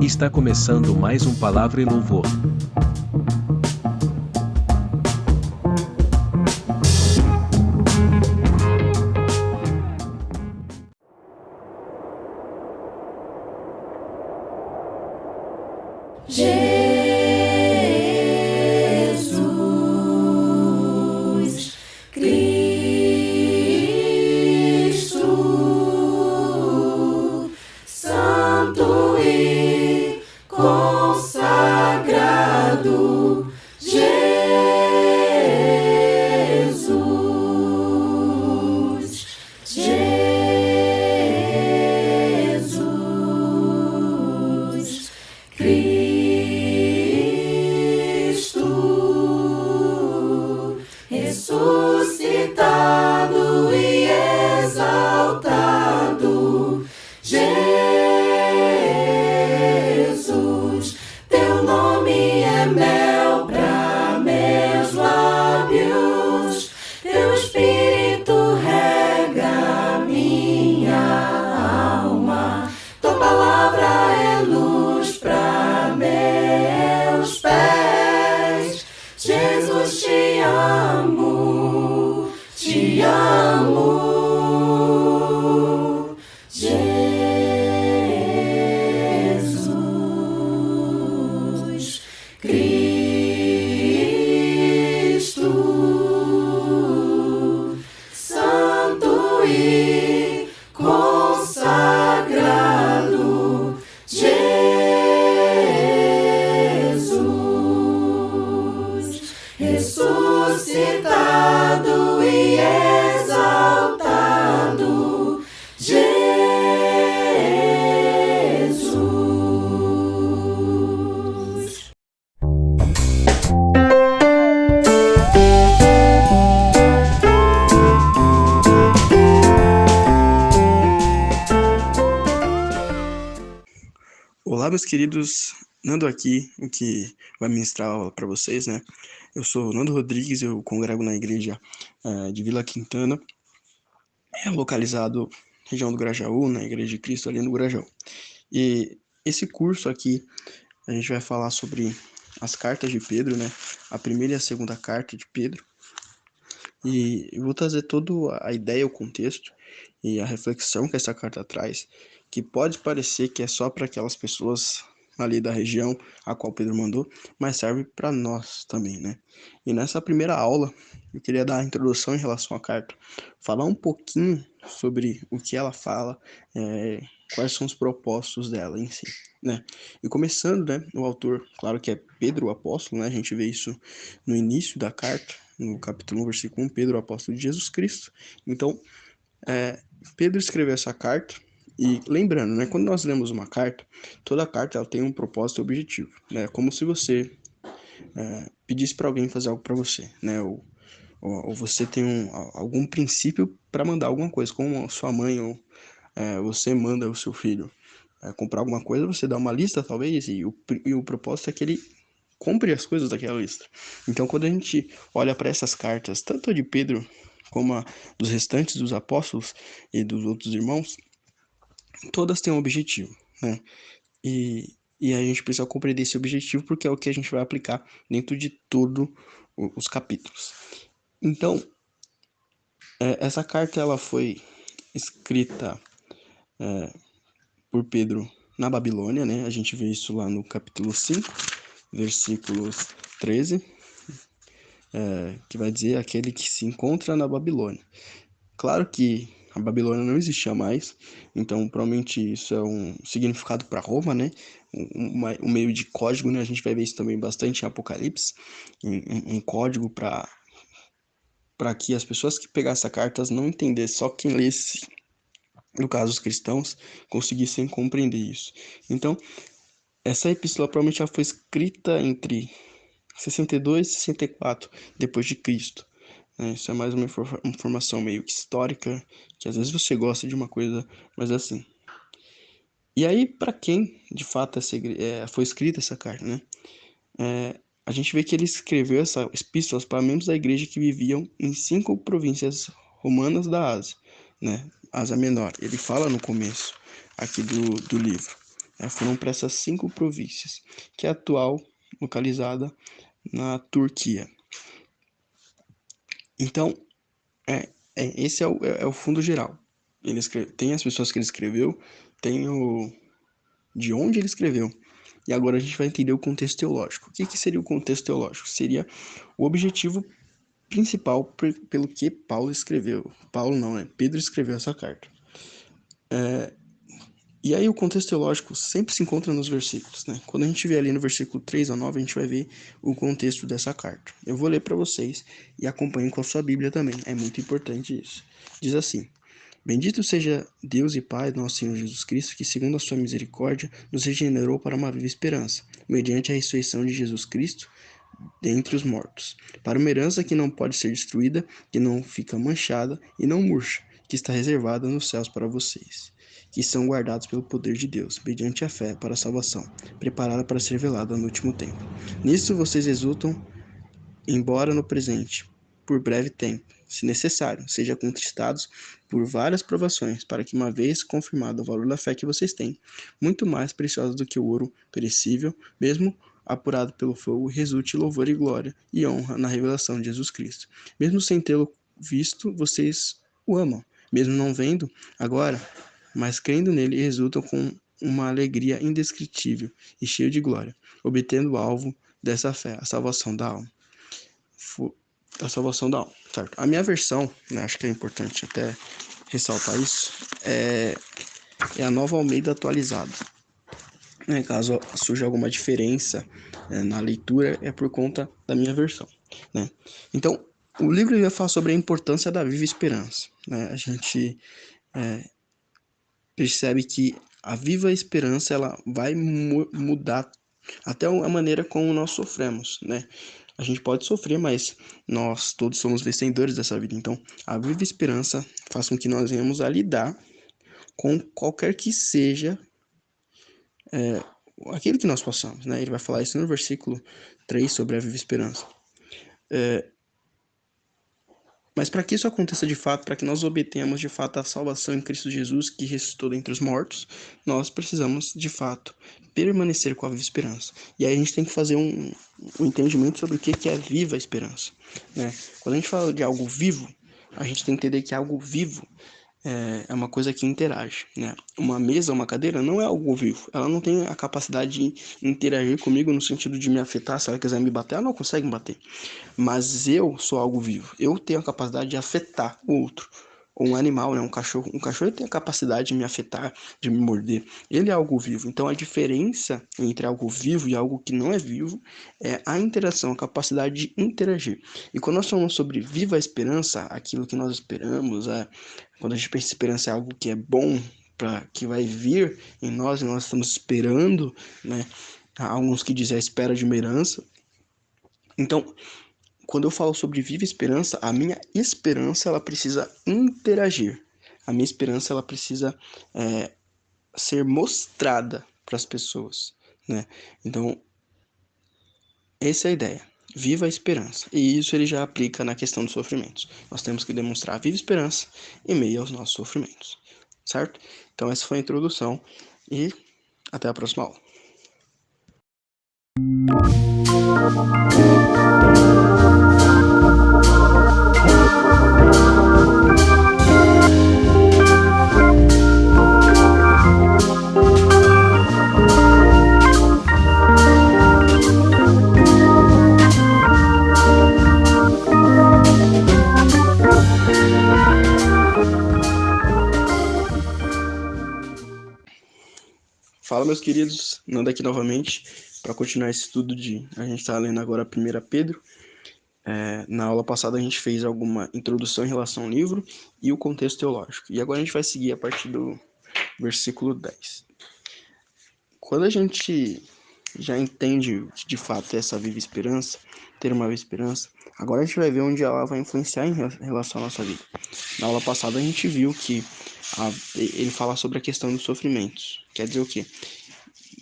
Está começando mais um Palavra e Louvor. Jesus Cristo, Santo e consagrado, Jesus, Jesus Cristo, ressuscitado e exaltado, Jesus, teu nome é mel para meus lábios, teu espírito rega minha alma, tua palavra é luz para meus pés. Jesus, te amo, te amo. Jesus Cristo, Santo e consagrado, Jesus, ressuscitado e exaltado, Jesus. Olá, meus queridos, Nando aqui, que vai ministrar a aula para vocês, né? Eu sou Nando Rodrigues, eu congrego na igreja de Vila Quintana, localizado na região do Grajaú, na Igreja de Cristo, ali no Grajaú. E esse curso aqui, a gente vai falar sobre as cartas de Pedro, né? A primeira e a segunda carta de Pedro. E eu vou trazer toda a ideia, o contexto e a reflexão que essa carta traz, que pode parecer que é só para aquelas pessoas ali da região a qual Pedro mandou, mas serve para nós também, né? E nessa primeira aula, eu queria dar a introdução em relação à carta, falar um pouquinho sobre o que ela fala, quais são os propósitos dela em si, né? E começando, né, o autor, claro que é Pedro o apóstolo, né? A gente vê isso no início da carta, no capítulo 1, versículo 1, Pedro, o apóstolo de Jesus Cristo. Então, Pedro escreveu essa carta, e lembrando, né, quando nós lemos uma carta, toda carta ela tem um propósito e objetivo, né? Como se você pedisse para alguém fazer algo para você, né? Ou você tem algum princípio para mandar alguma coisa, como a sua mãe ou você manda o seu filho comprar alguma coisa, você dá uma lista talvez, e o propósito é que ele compre as coisas daquela lista. Então, quando a gente olha para essas cartas, tanto a de Pedro como a dos restantes dos apóstolos e dos outros irmãos, todas têm um objetivo, né? E a gente precisa compreender esse objetivo porque é o que a gente vai aplicar dentro de todos os capítulos. Então, essa carta ela foi escrita por Pedro na Babilônia, né? A gente vê isso lá no capítulo 5, versículos 13, que vai dizer aquele que se encontra na Babilônia. Claro que a Babilônia não existia mais, então provavelmente isso é um significado para Roma, né? Um meio de código, né? A gente vai ver isso também bastante em Apocalipse, um código para que as pessoas que pegassem as cartas não entendessem, só quem lesse, no caso os cristãos, conseguissem compreender isso. Então, essa epístola provavelmente já foi escrita entre 62 e 64 depois de Cristo. Isso é mais uma informação meio que histórica, que às vezes você gosta de uma coisa, mas é assim. E aí, para quem de fato foi escrita essa carta, né? A gente vê que ele escreveu essas epístolas para membros da igreja que viviam em 5 províncias romanas da Ásia, né? Ásia Menor. Ele fala no começo aqui do livro, Foram para essas 5 províncias, que é a atual localizada na Turquia. Então, esse é o fundo geral. Tem as pessoas que ele escreveu, tem de onde ele escreveu. E agora a gente vai entender o contexto teológico. O que seria o contexto teológico? Seria o objetivo principal pelo que Paulo escreveu. Paulo não, né? Pedro escreveu essa carta. E aí o contexto teológico sempre se encontra nos versículos, né? Quando a gente vê ali no versículo 3 a 9, a gente vai ver o contexto dessa carta. Eu vou ler para vocês e acompanhem com a sua Bíblia também. É muito importante isso. Diz assim: Bendito seja Deus e Pai do nosso Senhor Jesus Cristo, que segundo a sua misericórdia nos regenerou para uma viva esperança, mediante a ressurreição de Jesus Cristo dentre os mortos, para uma herança que não pode ser destruída, que não fica manchada e não murcha, que está reservada nos céus para vocês, que são guardados pelo poder de Deus, mediante a fé para a salvação, preparada para ser revelada no último tempo. Nisso vocês exultam, embora no presente, por breve tempo, se necessário, sejam contristados por várias provações, para que, uma vez confirmado o valor da fé que vocês têm, muito mais preciosa do que o ouro perecível, mesmo apurado pelo fogo, resulte louvor e glória e honra na revelação de Jesus Cristo. Mesmo sem tê-lo visto, vocês o amam. Mesmo não vendo agora, mas crendo nele, resultam com uma alegria indescritível e cheio de glória, obtendo o alvo dessa fé, a salvação da alma. Certo? A minha versão, né, acho que é importante até ressaltar isso, é a Nova Almeida atualizada. Caso surja alguma diferença na leitura, é por conta da minha versão, né? Então, o livro vai falar sobre a importância da viva esperança, né? A gente percebe que a viva esperança ela vai mudar até a maneira como nós sofremos, né? A gente pode sofrer, mas nós todos somos vencedores dessa vida. Então, a viva esperança faz com que nós venhamos a lidar com qualquer que seja aquilo que nós passamos, né? Ele vai falar isso no versículo 3 sobre a viva esperança. Mas para que isso aconteça de fato, para que nós obtenhamos de fato a salvação em Cristo Jesus, que ressuscitou dentre os mortos, nós precisamos de fato permanecer com a viva esperança. E aí a gente tem que fazer um entendimento sobre o que é viva esperança, né? Quando a gente fala de algo vivo, a gente tem que entender que algo vivo é uma coisa que interage, né? Uma mesa, uma cadeira não é algo vivo. Ela não tem a capacidade de interagir comigo no sentido de me afetar. Se ela quiser me bater, ela não consegue me bater. Mas eu sou algo vivo. Eu tenho a capacidade de afetar o outro. Ou um animal, né? Um cachorro tem a capacidade de me afetar, de me morder. Ele é algo vivo. Então a diferença entre algo vivo e algo que não é vivo é a interação, a capacidade de interagir. E quando nós falamos sobre viva esperança, aquilo que nós esperamos, quando a gente pensa em esperança é algo que é bom, que vai vir em nós, e nós estamos esperando, né? Há alguns que dizem a espera de uma herança. Então, quando eu falo sobre viva esperança, a minha esperança ela precisa interagir. A minha esperança ela precisa ser mostrada para as pessoas, né? Então, essa é a ideia. Viva a esperança. E isso ele já aplica na questão dos sofrimentos. Nós temos que demonstrar a viva esperança em meio aos nossos sofrimentos. Certo? Então essa foi a introdução e até a próxima aula. Fala, meus queridos, Nando aqui novamente para continuar esse estudo a gente está lendo agora a 1 Pedro. Na aula passada a gente fez alguma introdução em relação ao livro e o contexto teológico. E agora a gente vai seguir a partir do versículo 10. Quando a gente já entende de fato essa viva esperança, ter uma viva esperança, agora a gente vai ver onde ela vai influenciar em relação à nossa vida. Na aula passada a gente viu que ele fala sobre a questão dos sofrimentos. Quer dizer o quê?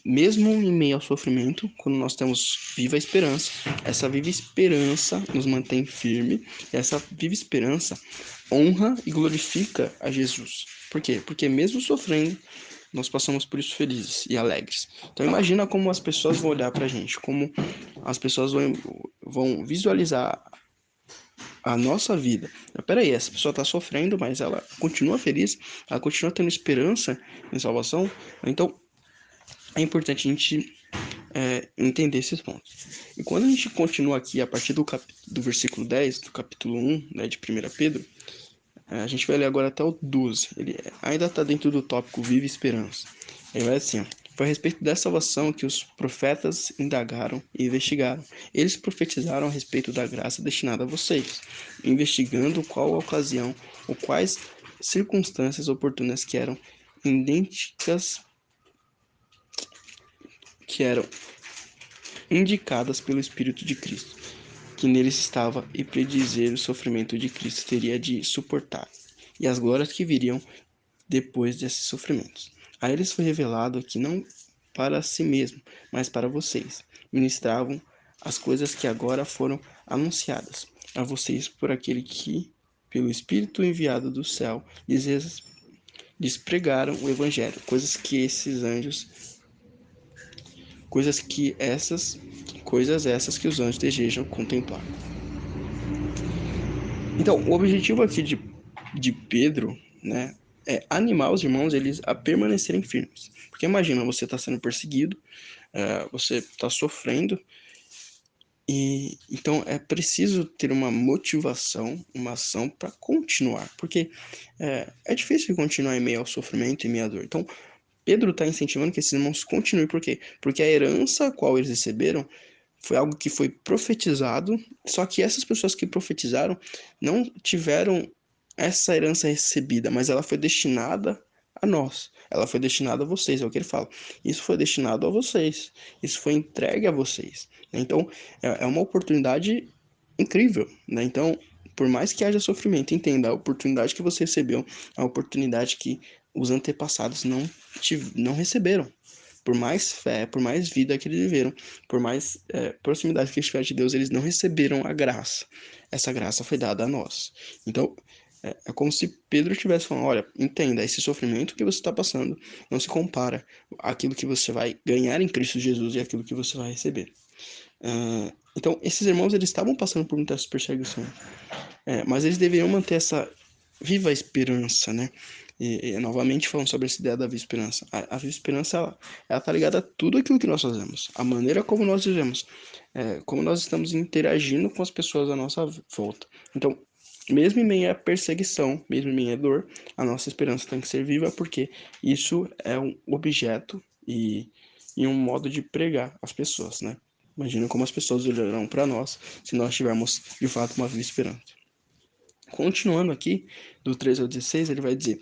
Mesmo em meio ao sofrimento, quando nós temos viva esperança, essa viva esperança nos mantém firme, e essa viva esperança honra e glorifica a Jesus. Por quê? Porque mesmo sofrendo, nós passamos por isso felizes e alegres. Então imagina como as pessoas vão olhar pra gente, como as pessoas vão visualizar a nossa vida. Peraí, essa pessoa está sofrendo, mas ela continua feliz, ela continua tendo esperança em salvação. Então é importante a gente entender esses pontos. E quando a gente continua aqui a partir do versículo 10, do capítulo 1, né, de 1 Pedro, a gente vai ler agora até o 12. Ele ainda está dentro do tópico Vive Esperança. Ele vai assim, ó. Foi a respeito da salvação que os profetas indagaram e investigaram. Eles profetizaram a respeito da graça destinada a vocês, investigando qual a ocasião ou quais circunstâncias oportunas que eram indicadas pelo Espírito de Cristo, que neles estava, e predizer o sofrimento de Cristo teria de suportar, e as glórias que viriam depois desses sofrimentos. A eles foi revelado que não para si mesmo, mas para vocês, ministravam as coisas que agora foram anunciadas a vocês por aquele que, pelo Espírito enviado do céu, lhes pregaram o Evangelho, coisas essas que os anjos desejam contemplar. Então, o objetivo aqui de Pedro, né, é animar os irmãos eles a permanecerem firmes. Porque imagina, você está sendo perseguido, você está sofrendo, e então é preciso ter uma motivação, uma ação para continuar. Porque é difícil continuar em meio ao sofrimento e meio à dor. Então, Pedro está incentivando que esses irmãos continuem. Por quê? Porque a herança a qual eles receberam foi algo que foi profetizado, só que essas pessoas que profetizaram não tiveram essa herança recebida, mas ela foi destinada a nós. Ela foi destinada a vocês, é o que ele fala. Isso foi destinado a vocês. Isso foi entregue a vocês. Então, é uma oportunidade incrível, né? Então, por mais que haja sofrimento, entenda, a oportunidade que você recebeu, a oportunidade que os antepassados não receberam. Por mais fé, por mais vida que eles viveram, por mais proximidade que eles tiveram de Deus, eles não receberam a graça. Essa graça foi dada a nós. Então, é como se Pedro estivesse falando, olha, entenda, esse sofrimento que você está passando não se compara àquilo que você vai ganhar em Cristo Jesus e àquilo que você vai receber. Então, esses irmãos, eles estavam passando por muitas perseguições, mas eles deveriam manter essa viva esperança, né? E novamente falando sobre essa ideia da viva esperança. A viva esperança, ela tá ligada a tudo aquilo que nós fazemos, a maneira como nós vivemos, como nós estamos interagindo com as pessoas à nossa volta. Então, mesmo em meio à perseguição, mesmo em meio à dor, a nossa esperança tem que ser viva, porque isso é um objeto e um modo de pregar às pessoas, né? Imagina como as pessoas olharão para nós se nós tivermos, de fato, uma viva esperança. Continuando aqui, do 13 ao 16, ele vai dizer: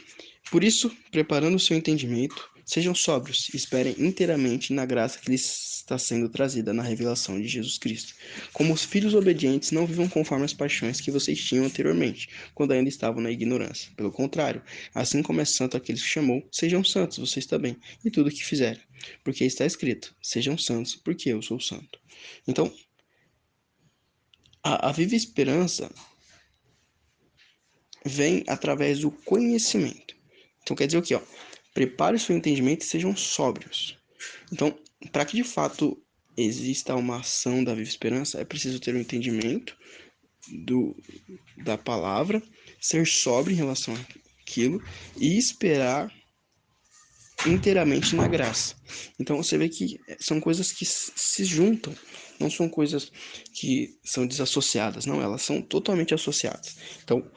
Por isso, preparando o seu entendimento, sejam sóbrios e esperem inteiramente na graça que lhes está sendo trazida na revelação de Jesus Cristo. Como os filhos obedientes, não vivam conforme as paixões que vocês tinham anteriormente, quando ainda estavam na ignorância. Pelo contrário, assim como é santo aqueles que chamou, sejam santos vocês também, em tudo o que fizerem. Porque está escrito: Sejam santos, porque eu sou santo. Então, a viva esperança vem através do conhecimento. Então quer dizer o quê? Prepare o seu entendimento e sejam sóbrios. Então, para que de fato exista uma ação da viva esperança, é preciso ter um entendimento da palavra, ser sóbrio em relação àquilo e esperar inteiramente na graça. Então você vê que são coisas que se juntam, não são coisas que são desassociadas, não, elas são totalmente associadas. Então,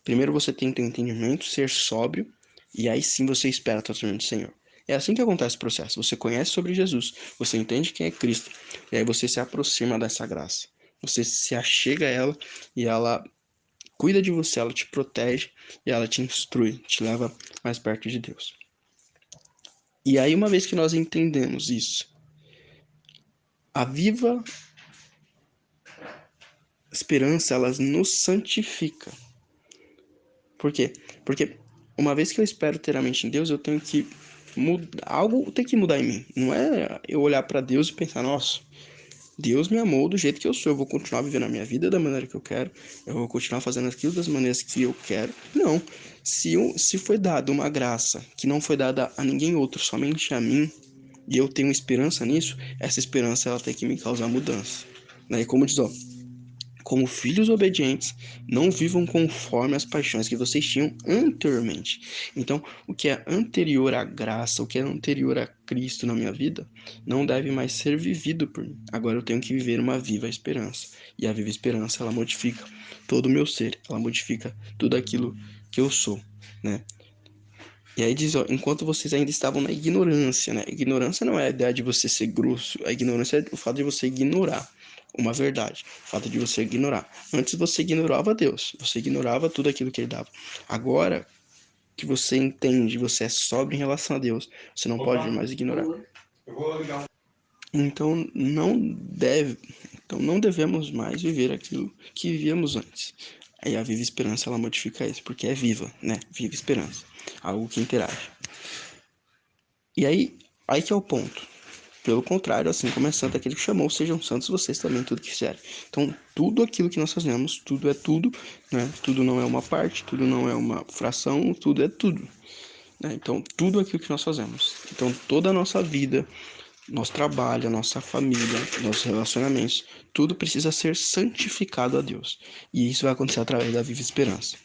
primeiro você tem que ter um entendimento, ser sóbrio, e aí sim você espera o tratamento do Senhor. É assim que acontece o processo. Você conhece sobre Jesus, você entende quem é Cristo, e aí você se aproxima dessa graça. Você se achega a ela e ela cuida de você, ela te protege e ela te instrui, te leva mais perto de Deus. E aí, uma vez que nós entendemos isso, a viva esperança, ela nos santifica. Por quê? Porque uma vez que eu espero ter a mente em Deus, eu tenho que mudar, algo tem que mudar em mim. Não é eu olhar para Deus e pensar, nossa, Deus me amou do jeito que eu sou, eu vou continuar vivendo a minha vida da maneira que eu quero, eu vou continuar fazendo aquilo das maneiras que eu quero. Não. Se foi dada uma graça que não foi dada a ninguém outro, somente a mim, e eu tenho esperança nisso, essa esperança ela tem que me causar mudança. Né? E como diz, ó, como filhos obedientes, não vivam conforme as paixões que vocês tinham anteriormente. Então, o que é anterior à graça, o que é anterior a Cristo na minha vida, não deve mais ser vivido por mim. Agora eu tenho que viver uma viva esperança. E a viva esperança, ela modifica todo o meu ser, ela modifica tudo aquilo que eu sou, né? E aí diz, ó, enquanto vocês ainda estavam na ignorância, né? Ignorância não é a ideia de você ser grosso, a ignorância é o fato de você ignorar uma verdade, o fato de você ignorar. Antes você ignorava Deus, você ignorava tudo aquilo que ele dava. Agora que você entende, você é sóbrio em relação a Deus, você não pode mais ignorar. Então não devemos mais viver aquilo que vivíamos antes. Aí a viva esperança ela modifica isso, porque é viva, né? Viva esperança, algo que interage. E aí que é o ponto. Pelo contrário, assim como é santo aquele que chamou, sejam santos vocês também, tudo que fizerem. Então, tudo aquilo que nós fazemos, tudo é tudo, né? Tudo não é uma parte, tudo não é uma fração, tudo é tudo. Né? Então, tudo aquilo que nós fazemos. Então, toda a nossa vida, nosso trabalho, nossa família, nossos relacionamentos, tudo precisa ser santificado a Deus. E isso vai acontecer através da viva esperança.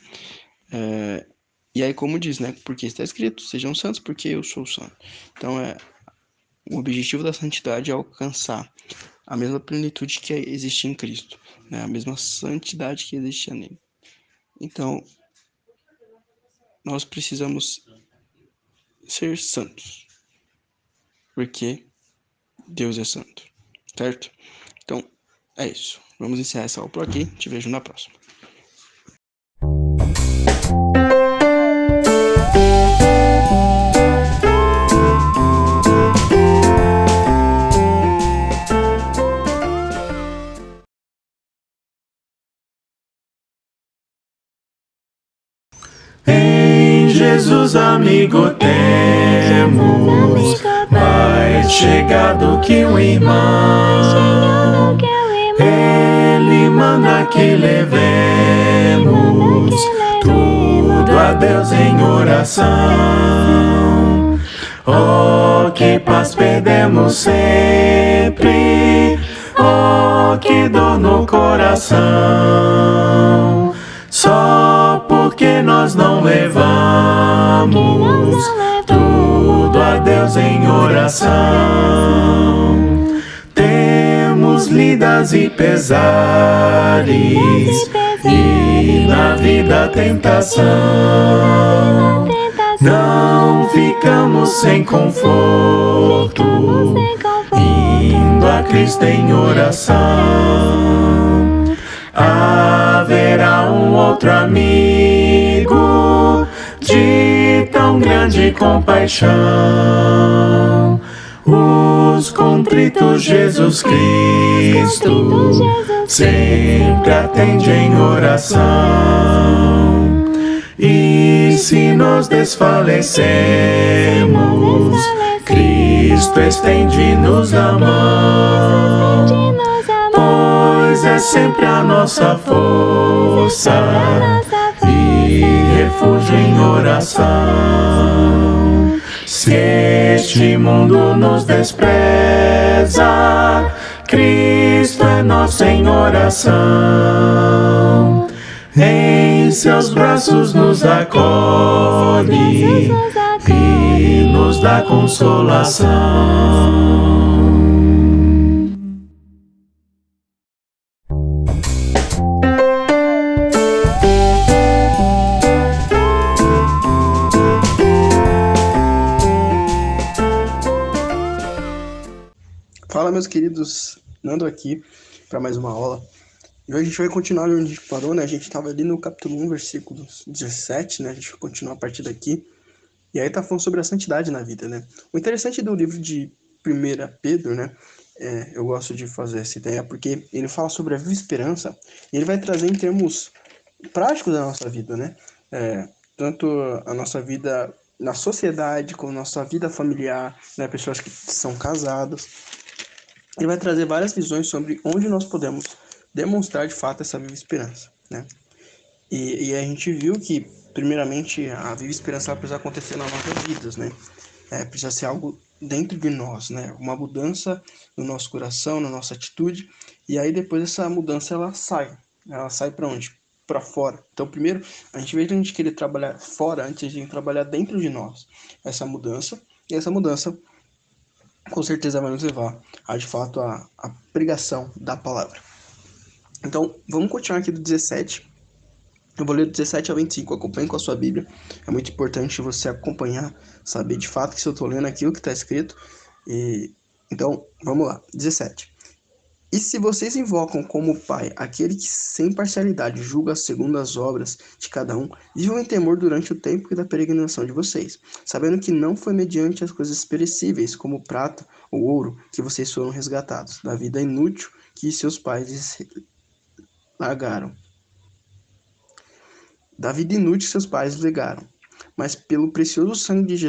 E aí, como diz, né? Porque está escrito, sejam santos porque eu sou santo. Então, o objetivo da santidade é alcançar a mesma plenitude que existe em Cristo, né? A mesma santidade que existia nele. Então, nós precisamos ser santos, porque Deus é santo, certo? Então, é isso. Vamos encerrar essa aula por aqui. Te vejo na próxima. Em Jesus, amigo, temos mais chegado que um irmão. Ele manda que levemos tudo a Deus em oração. Oh, que paz perdemos sempre, oh, que dor no coração. Só porque nós não levamos tudo a Deus em oração. Temos lidas e pesares e na vida tentação. Não ficamos sem conforto, indo a Cristo em oração. Haverá um outro amigo de tão grande compaixão, os contritos Jesus Cristo sempre atende em oração. E se nós desfalecemos, Cristo estende-nos a mão, pois é sempre a nossa força e refúgio em oração. Se este mundo nos despreza, Cristo é nosso em oração. Em seus braços nos acolhe e nos dá consolação. Fala, meus queridos, Nando aqui para mais uma aula. E hoje a gente vai continuar onde a gente parou, né? A gente estava ali no capítulo 1, versículo 17, né? A gente vai continuar a partir daqui. E aí tá falando sobre a santidade na vida, né? O interessante do livro de 1 Pedro, né? Eu gosto de fazer essa ideia porque ele fala sobre a viva esperança e ele vai trazer em termos práticos da nossa vida, né? Tanto a nossa vida na sociedade como a nossa vida familiar, né? Pessoas que são casadas. ele vai trazer várias visões sobre onde nós podemos demonstrar de fato essa viva esperança, né? E a gente viu que, primeiramente, a viva esperança ela precisa acontecer nas nossas vidas, né? Precisa ser algo dentro de nós, né? Uma mudança no nosso coração, na nossa atitude, e aí depois essa mudança ela sai para onde? Para fora. Então, primeiro, a gente vê que a gente querer trabalhar fora antes de trabalhar dentro de nós essa mudança, e essa mudança com certeza vai nos levar a, de fato, a pregação da palavra. Então, vamos continuar aqui do 17. Eu vou ler do 17 ao 25, acompanhe com a sua Bíblia. É muito importante você acompanhar, saber de fato que se eu estou lendo aquilo que está escrito. Então, vamos lá. 17. E se vocês invocam como Pai aquele que sem parcialidade julga segundo as obras de cada um, vivam em temor durante o tempo da peregrinação de vocês, sabendo que não foi mediante as coisas perecíveis, como prata ou ouro, que vocês foram resgatados, da vida inútil que seus pais lhes largaram. Da vida inútil que seus pais legaram, mas pelo precioso sangue de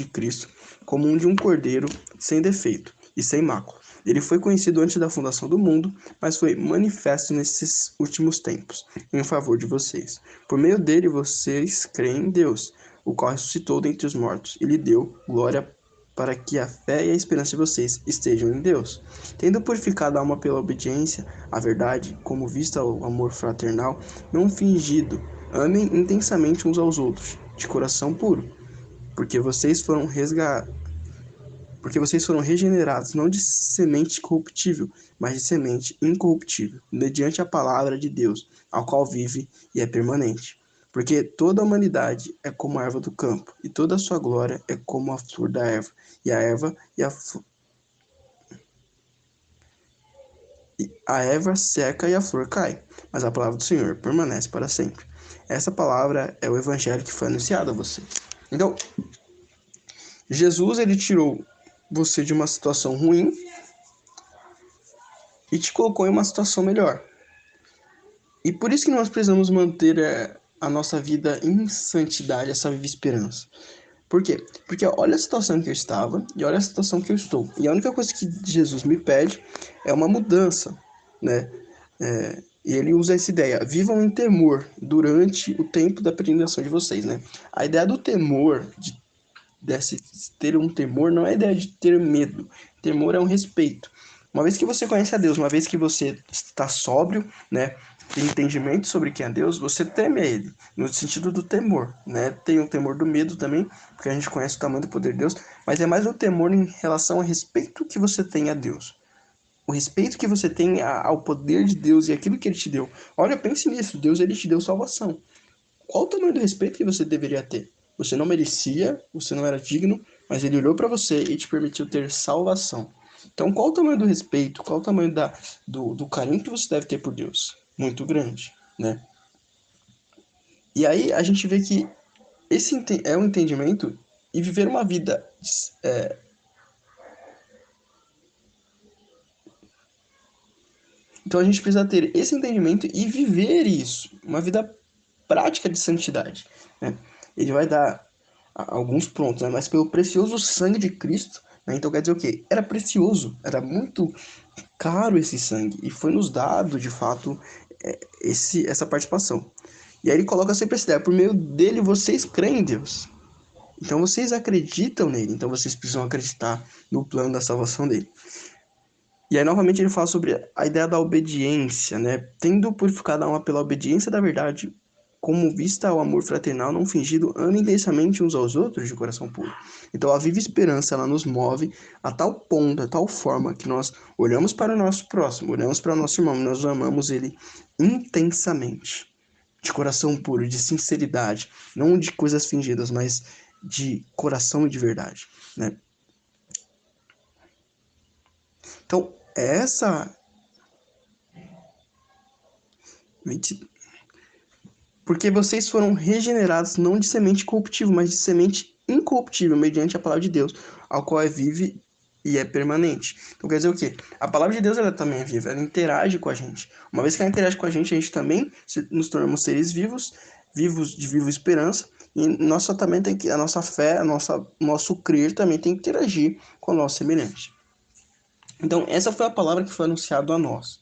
Cristo, como um de um cordeiro sem defeito e sem mácula. Ele foi conhecido antes da fundação do mundo, mas foi manifesto nesses últimos tempos, em favor de vocês. Por meio dele vocês creem em Deus, o qual ressuscitou dentre os mortos, e lhe deu glória para que a fé e a esperança de vocês estejam em Deus. Tendo purificado a alma pela obediência à verdade, como vista o amor fraternal, não fingido, amem intensamente uns aos outros, de coração puro, porque vocês foram regenerados não de semente corruptível, mas de semente incorruptível, mediante a palavra de Deus, ao qual vive e é permanente. Porque toda a humanidade é como a erva do campo, e toda a sua glória é como a flor da erva, a erva seca e a flor cai, mas a palavra do Senhor permanece para sempre. Essa palavra é o evangelho que foi anunciado a você. Então, Jesus, ele tirou você de uma situação ruim e te colocou em uma situação melhor. E por isso que nós precisamos manter a nossa vida em santidade, essa viva esperança. Por quê? Porque olha a situação que eu estava e olha a situação que eu estou. E a única coisa que Jesus me pede é uma mudança, né? E ele usa essa ideia: vivam em temor durante o tempo da peregrinação de vocês, né? A ideia do temor, de ter um temor, não é a ideia de ter medo. Temor é um respeito. Uma vez que você conhece a Deus, uma vez que você está sóbrio, né? Tem entendimento sobre quem é Deus, você teme a Ele, no sentido do temor, né? Tem o temor do medo também, porque a gente conhece o tamanho do poder de Deus, mas é mais o temor em relação ao respeito que você tem a Deus. O respeito que você tem ao poder de Deus e aquilo que Ele te deu. Olha, pense nisso, Deus, Ele te deu salvação. Qual o tamanho do respeito que você deveria ter? Você não merecia, você não era digno, mas Ele olhou para você e te permitiu ter salvação. Então, qual o tamanho do respeito, qual o tamanho do carinho que você deve ter por Deus? Muito grande, né? E aí a gente vê que esse é um entendimento, e viver uma vida Então a gente precisa ter esse entendimento e viver isso, uma vida prática de santidade, né? Ele vai dar alguns pontos, né? Mas pelo precioso sangue de Cristo, né? Então quer dizer o quê? Era precioso, era muito caro esse sangue, e foi nos dado, de fato, essa participação. E aí ele coloca sempre essa ideia: por meio dele vocês creem em Deus. Então vocês acreditam nele, então vocês precisam acreditar no plano da salvação dele. E aí novamente ele fala sobre a ideia da obediência, né? Tendo purificado a alma pela obediência da verdade, como vista ao amor fraternal não fingido, amem intensamente uns aos outros de coração puro. Então a viva esperança, ela nos move a tal ponto, a tal forma, que nós olhamos para o nosso próximo, olhamos para o nosso irmão, nós amamos ele intensamente, de coração puro, de sinceridade, não de coisas fingidas, mas de coração e de verdade, né? Então, porque vocês foram regenerados não de semente corruptível, mas de semente incorruptível, mediante a palavra de Deus, ao qual é vive e é permanente. Então quer dizer o quê? A palavra de Deus, ela também é viva, ela interage com a gente. Uma vez que ela interage com a gente também nos tornamos seres vivos de viva esperança, E nossa também tem que, a nossa fé, nosso crer também tem que interagir com o nosso semelhante. Então, essa foi a palavra que foi anunciada a nós.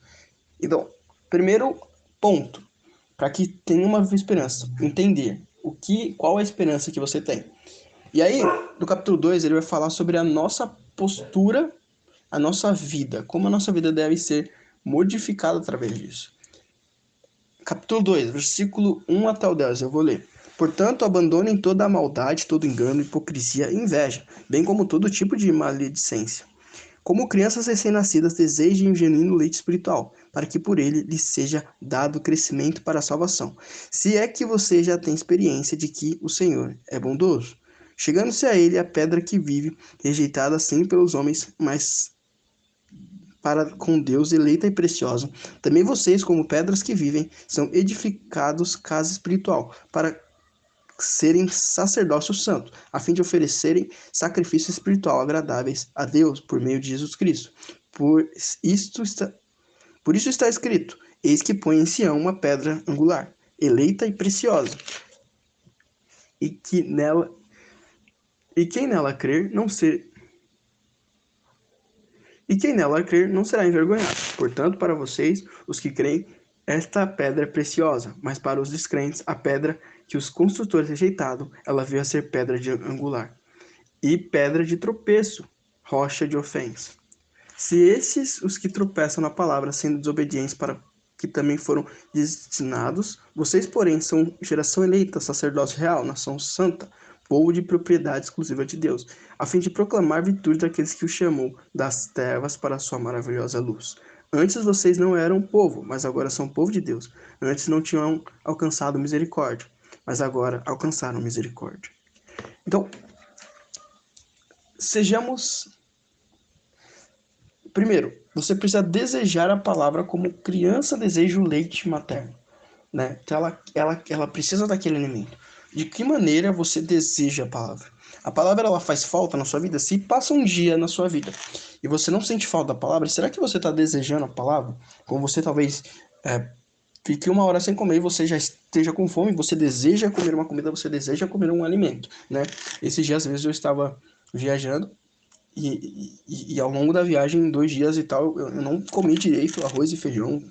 Então, primeiro ponto, para que tenha uma viva esperança, entender qual é a esperança que você tem. E aí, no capítulo 2, ele vai falar sobre a nossa postura, a nossa vida, como a nossa vida deve ser modificada através disso. Capítulo 2, versículo 1 até o 10, eu vou ler. Portanto, abandonem toda a maldade, todo engano, hipocrisia e inveja, bem como todo tipo de maledicência. Como crianças recém-nascidas, desejem um genuíno leite espiritual, para que por ele lhes seja dado crescimento para a salvação. Se é que você já tem experiência de que o Senhor é bondoso. Chegando-se a ele a pedra que vive, rejeitada assim pelos homens, mas para com Deus eleita e preciosa. Também vocês, como pedras que vivem, são edificados casa espiritual, para serem sacerdócio santo, a fim de oferecerem sacrifício espiritual agradáveis a Deus por meio de Jesus Cristo. Por isso está escrito: eis que põe em Sião uma pedra angular, eleita e preciosa, e quem nela crer não será envergonhado. Portanto, para vocês, os que creem, esta pedra é preciosa, mas para os descrentes, a pedra que os construtores rejeitaram, ela veio a ser pedra de angular e pedra de tropeço, rocha de ofensa. Se esses, os que tropeçam na palavra, sendo desobedientes, para que também foram destinados, vocês, porém, são geração eleita, sacerdócio real, nação santa, povo de propriedade exclusiva de Deus, a fim de proclamar virtude daqueles que o chamou das trevas para a sua maravilhosa luz. Antes vocês não eram povo, mas agora são povo de Deus. Antes não tinham alcançado misericórdia, mas agora alcançaram misericórdia. Então, sejamos... Primeiro, você precisa desejar a palavra como criança deseja o leite materno, né? Então ela precisa daquele alimento. De que maneira você deseja a palavra? A palavra ela faz falta na sua vida? Se passa um dia na sua vida e você não sente falta da palavra, será que você está desejando a palavra? Como você talvez fique uma hora sem comer e você já esteja com fome, você deseja comer uma comida, você deseja comer um alimento, né? Esses dias, às vezes, eu estava viajando e ao longo da viagem, 2 dias e tal, eu não comi direito arroz e feijão,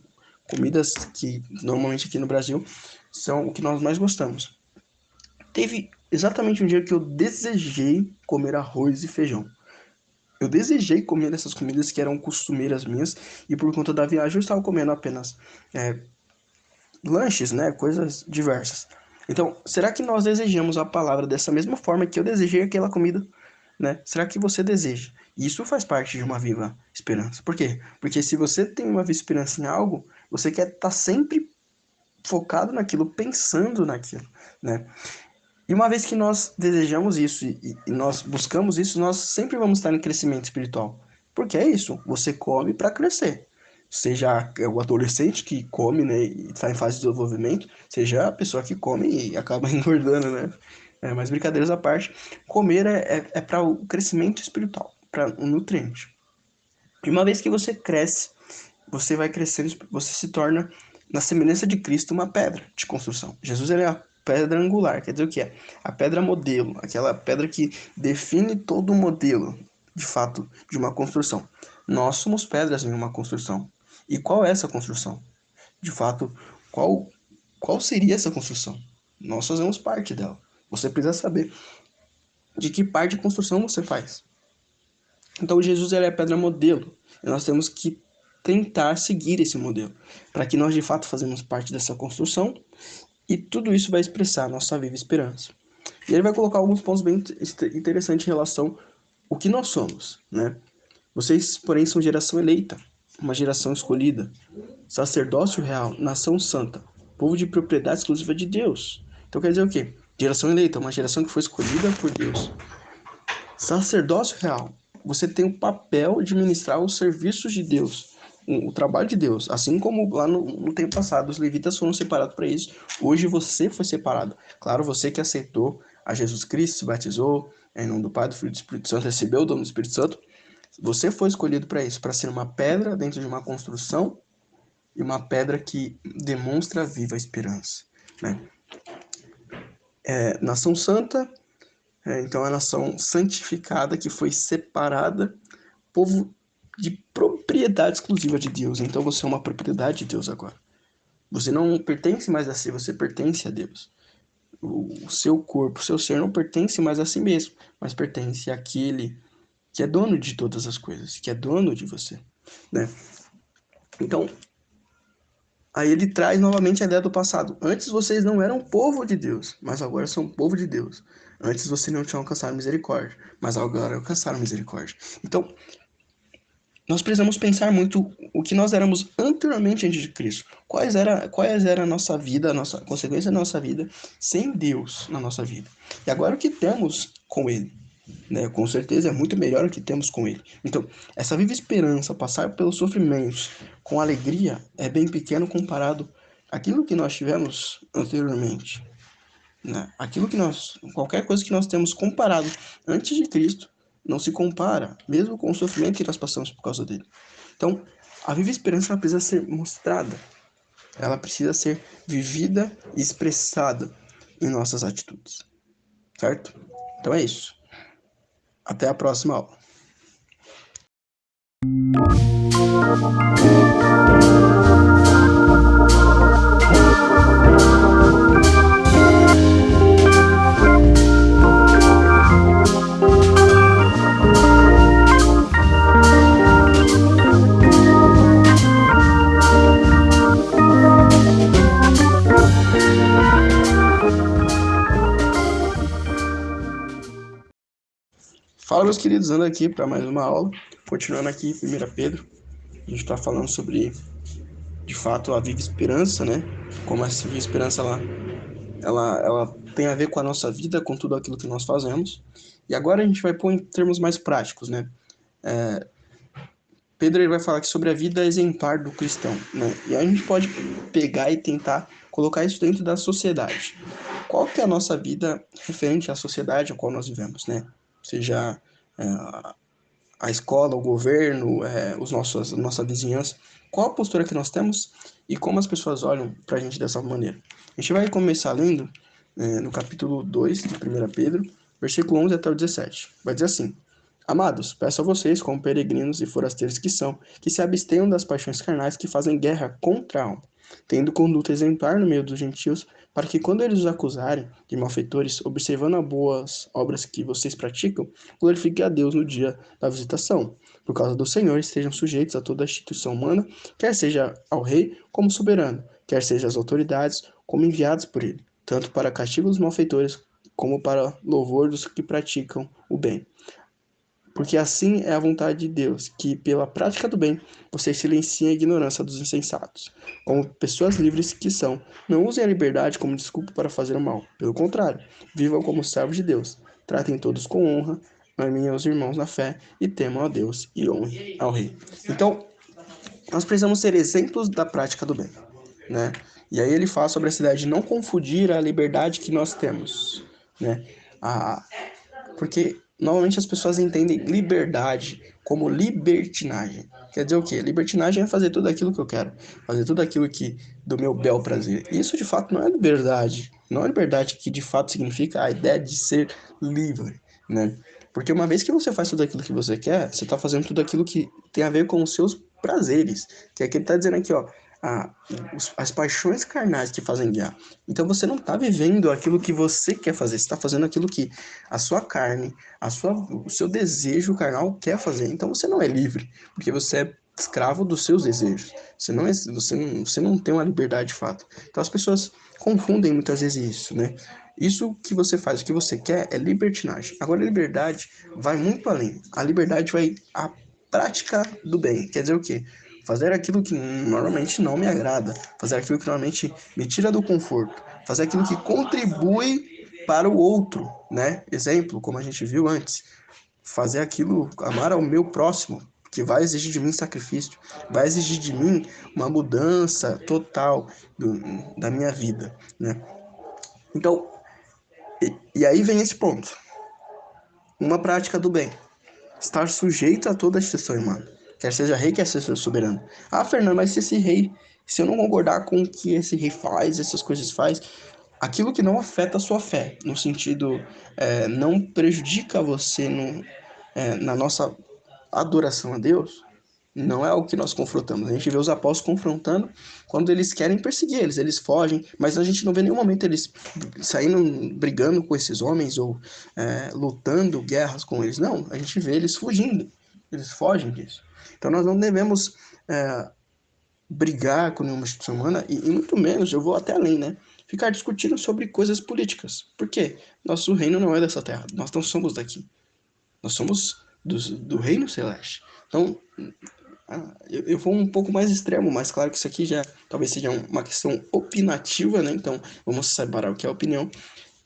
comidas que normalmente aqui no Brasil são o que nós mais gostamos. Teve exatamente um dia que eu desejei comer arroz e feijão. Eu desejei comer essas comidas que eram costumeiras minhas e por conta da viagem eu estava comendo apenas lanches, né? Coisas diversas. Então, será que nós desejamos a palavra dessa mesma forma que eu desejei aquela comida? Né? Será que você deseja? Isso faz parte de uma viva esperança. Por quê? Porque se você tem uma viva esperança em algo, você quer estar sempre focado naquilo, pensando naquilo, né? E uma vez que nós desejamos isso e nós buscamos isso, nós sempre vamos estar em crescimento espiritual. Porque é isso, você come para crescer. Seja o adolescente que come, né, e está em fase de desenvolvimento, seja a pessoa que come e acaba engordando, né? Mas brincadeiras à parte, comer é para o crescimento espiritual, para o nutriente. E uma vez que você cresce, você vai crescendo, você se torna, na semelhança de Cristo, uma pedra de construção. Jesus ele é a pedra angular, quer dizer o que é? A pedra modelo, aquela pedra que define todo o modelo, de fato, de uma construção. Nós somos pedras em uma construção. E qual é essa construção? De fato, qual seria essa construção? Nós fazemos parte dela. Você precisa saber de que parte de construção você faz. Então, Jesus ele é a pedra modelo. E nós temos que tentar seguir esse modelo, para que nós de fato fazemos parte dessa construção, e tudo isso vai expressar a nossa viva esperança. E ele vai colocar alguns pontos bem interessantes em relação ao que nós somos, né? Vocês, porém, são geração eleita, uma geração escolhida, sacerdócio real, nação santa, povo de propriedade exclusiva de Deus. Então quer dizer o quê? Geração eleita, uma geração que foi escolhida por Deus. Sacerdócio real, você tem o papel de ministrar os serviços de Deus, o trabalho de Deus. Assim como lá no tempo passado os levitas foram separados para isso, hoje você foi separado. Claro, você que aceitou a Jesus Cristo, se batizou, em nome do Pai, do Filho e do Espírito Santo, recebeu o dom do Espírito Santo, você foi escolhido para isso, para ser uma pedra dentro de uma construção e uma pedra que demonstra a viva esperança, né? nação santa, então é a nação santificada que foi separada, povo de propriedade exclusiva de Deus. Então você é uma propriedade de Deus agora. Você não pertence mais a si, você pertence a Deus. O seu corpo, o seu ser não pertence mais a si mesmo, mas pertence àquele que é dono de todas as coisas, que é dono de você, né? Então, aí ele traz novamente a ideia do passado. Antes vocês não eram povo de Deus, mas agora são povo de Deus. Antes vocês não tinham alcançado misericórdia, mas agora alcançaram misericórdia. Então, nós precisamos pensar muito o que nós éramos anteriormente antes de Cristo. Quais era a nossa vida, a nossa consequência da nossa vida sem Deus na nossa vida. E agora o que temos com Ele, né? Com certeza é muito melhor o que temos com Ele. Então, essa viva esperança, passar pelos sofrimentos com alegria, é bem pequeno comparado àquilo que nós tivemos anteriormente, né? Qualquer coisa que nós temos comparado antes de Cristo, não se compara, mesmo com o sofrimento que nós passamos por causa dele. Então, a viva esperança ela precisa ser mostrada, ela precisa ser vivida e expressada em nossas atitudes, certo? Então é isso. Até a próxima aula. Fala, meus queridos, ando aqui para mais uma aula, continuando aqui 1 Pedro. A gente está falando sobre, de fato, a viva esperança, né? Como essa viva esperança, ela tem a ver com a nossa vida, com tudo aquilo que nós fazemos. E agora a gente vai pôr em termos mais práticos, né? Pedro ele vai falar aqui sobre a vida exemplar do cristão, né? E aí a gente pode pegar e tentar colocar isso dentro da sociedade. Qual que é a nossa vida referente à sociedade a qual nós vivemos, né? Seja a escola, o governo, nossa vizinhança. Qual a postura que nós temos e como as pessoas olham para a gente dessa maneira? A gente vai começar lendo no capítulo 2 de 1 Pedro, versículo 11 até o 17. Vai dizer assim: Amados, peço a vocês, como peregrinos e forasteiros que são, que se abstenham das paixões carnais que fazem guerra contra a alma, tendo conduta exemplar no meio dos gentios, para que quando eles os acusarem de malfeitores, observando as boas obras que vocês praticam, glorifiquem a Deus no dia da visitação. Por causa do Senhor, estejam sujeitos a toda a instituição humana, quer seja ao rei como soberano, quer seja às autoridades como enviados por ele, tanto para castigo dos malfeitores, como para louvor dos que praticam o bem. Porque assim é a vontade de Deus, que pela prática do bem, vocês silenciem a ignorância dos insensatos. Como pessoas livres que são, não usem a liberdade como desculpa para fazer o mal. Pelo contrário, vivam como servos de Deus. Tratem todos com honra, amem aos irmãos na fé e temam a Deus e honrem ao rei. Então, nós precisamos ser exemplos da prática do bem, né? E aí ele fala sobre a cidade de não confundir a liberdade que nós temos, né? Porque normalmente as pessoas entendem liberdade como libertinagem. Quer dizer o quê? Libertinagem é fazer tudo aquilo que eu quero, fazer tudo aquilo que do meu bel prazer. Isso de fato não é liberdade. Não é liberdade que de fato significa a ideia de ser livre, né? Porque uma vez que você faz tudo aquilo que você quer, você está fazendo tudo aquilo que tem a ver com os seus prazeres. Que é que ele está dizendo aqui, ó. As paixões carnais que fazem guerra. Então você não está vivendo aquilo que você quer fazer, você está fazendo aquilo que a sua carne, o seu desejo carnal quer fazer. Então você não é livre, porque você é escravo dos seus desejos. Você não tem uma liberdade de fato. Então as pessoas confundem muitas vezes isso, né? Isso que você faz, o que você quer é libertinagem. Agora a liberdade vai muito além. A liberdade vai à prática do bem. Quer dizer o quê? Fazer aquilo que normalmente não me agrada, fazer aquilo que normalmente me tira do conforto, fazer aquilo que contribui para o outro, né? Exemplo, como a gente viu antes, fazer aquilo, amar ao meu próximo, que vai exigir de mim sacrifício, vai exigir de mim uma mudança total da minha vida, né? Então, e aí vem esse ponto. Uma prática do bem. Estar sujeito a toda a instituição humana. Quer seja rei, quer seja soberano. Fernando, mas se esse rei, se eu não concordar com o que esse rei faz, essas coisas faz, aquilo que não afeta a sua fé, no sentido, não prejudica você na nossa adoração a Deus, não é o que nós confrontamos. A gente vê os apóstolos confrontando quando eles querem perseguir eles fogem, mas a gente não vê em nenhum momento eles saindo brigando com esses homens ou lutando guerras com eles. Não, a gente vê eles fugindo, eles fogem disso. Então nós não devemos brigar com nenhuma instituição humana e muito menos, eu vou até além, né? Ficar discutindo sobre coisas políticas. Por quê? Nosso reino não é dessa terra, nós não somos daqui. Nós somos do reino celeste. Então, eu vou um pouco mais extremo, mas claro que isso aqui já talvez seja uma questão opinativa, né? Então, vamos separar o que é opinião.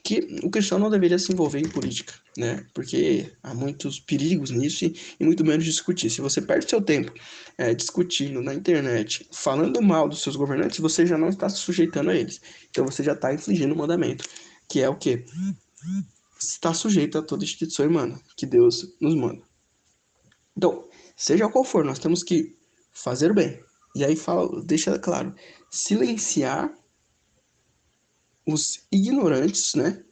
Que o cristão não deveria se envolver em política, né? Porque há muitos perigos nisso e muito menos discutir. Se você perde seu tempo discutindo na internet, falando mal dos seus governantes, você já não está se sujeitando a eles. Então você já está infringindo o mandamento, que é o quê? Está sujeito a toda instituição humana que Deus nos manda. Então, seja qual for, nós temos que fazer o bem. E aí deixa claro, silenciar os ignorantes, né,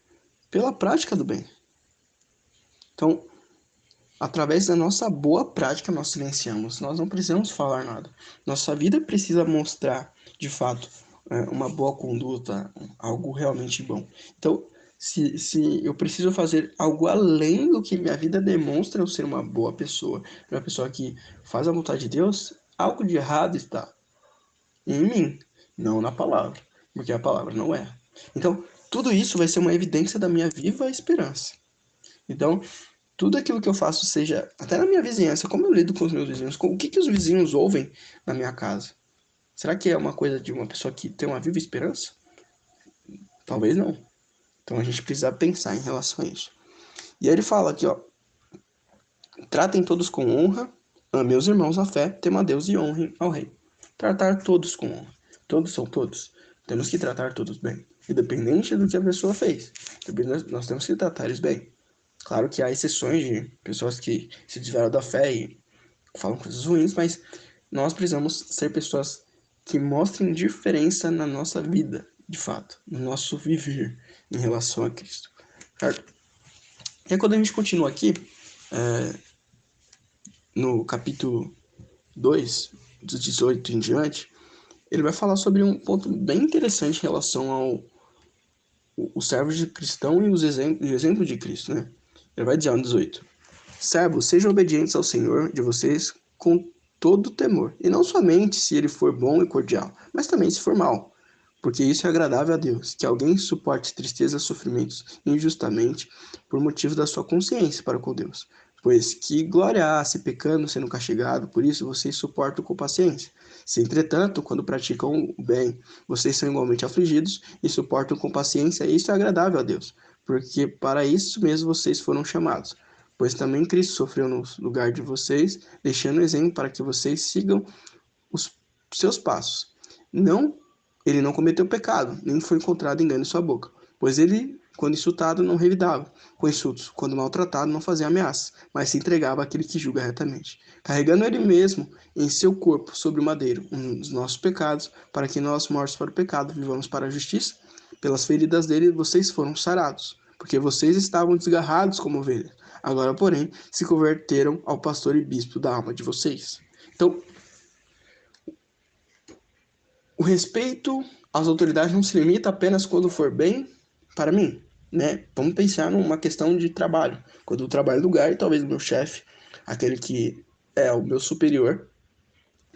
pela prática do bem. Então, através da nossa boa prática, nós silenciamos. Nós não precisamos falar nada. Nossa vida precisa mostrar, de fato, uma boa conduta, algo realmente bom. Então, se eu preciso fazer algo além do que minha vida demonstra eu ser uma boa pessoa, uma pessoa que faz a vontade de Deus, algo de errado está em mim, não na palavra, porque a palavra não erra. Então, tudo isso vai ser uma evidência da minha viva esperança. Então, tudo aquilo que eu faço, seja até na minha vizinhança, como eu lido com os meus vizinhos, o que os vizinhos ouvem na minha casa? Será que é uma coisa de uma pessoa que tem uma viva esperança? Talvez não. Então a gente precisa pensar em relação a isso. E aí ele fala aqui, ó, tratem todos com honra, amem os irmãos na fé, temam a Deus e honrem ao rei. Tratar todos com honra. Todos são todos. Temos que tratar todos bem. Independente do que a pessoa fez. Nós temos que tratar eles bem. Claro que há exceções de pessoas que se desviaram da fé e falam coisas ruins, mas nós precisamos ser pessoas que mostrem diferença na nossa vida, de fato, no nosso viver em relação a Cristo. Certo? E aí, quando a gente continua aqui, no capítulo 2, dos 18 em diante, ele vai falar sobre um ponto bem interessante em relação ao servos de cristão e o exemplo de Cristo, né? Ele vai dizer no 18: servos, sejam obedientes ao Senhor de vocês com todo temor, e não somente se ele for bom e cordial, mas também se for mal, porque isso é agradável a Deus, que alguém suporte tristezas e sofrimentos injustamente por motivo da sua consciência para com Deus. Pois que glória há se pecando sendo castigado, por isso vocês suportam com paciência. Se, entretanto, quando praticam o bem, vocês são igualmente afligidos e suportam com paciência, isso é agradável a Deus, porque para isso mesmo vocês foram chamados. Pois também Cristo sofreu no lugar de vocês, deixando exemplo para que vocês sigam os seus passos. Ele não cometeu pecado, nem foi encontrado engano em sua boca. Pois ele, quando insultado, não revidava com insultos, quando maltratado, não fazia ameaças, mas se entregava àquele que julga retamente, carregando ele mesmo em seu corpo sobre o madeiro os nossos pecados, para que nós, mortos para o pecado, vivamos para a justiça. Pelas feridas dele vocês foram sarados, porque vocês estavam desgarrados como ovelhas. Agora, porém, se converteram ao pastor e bispo da alma de vocês. Então, o respeito às autoridades não se limita apenas quando for bem para mim, né? Vamos pensar numa questão de trabalho. Quando eu trabalho no lugar, talvez o meu chefe, aquele que é o meu superior,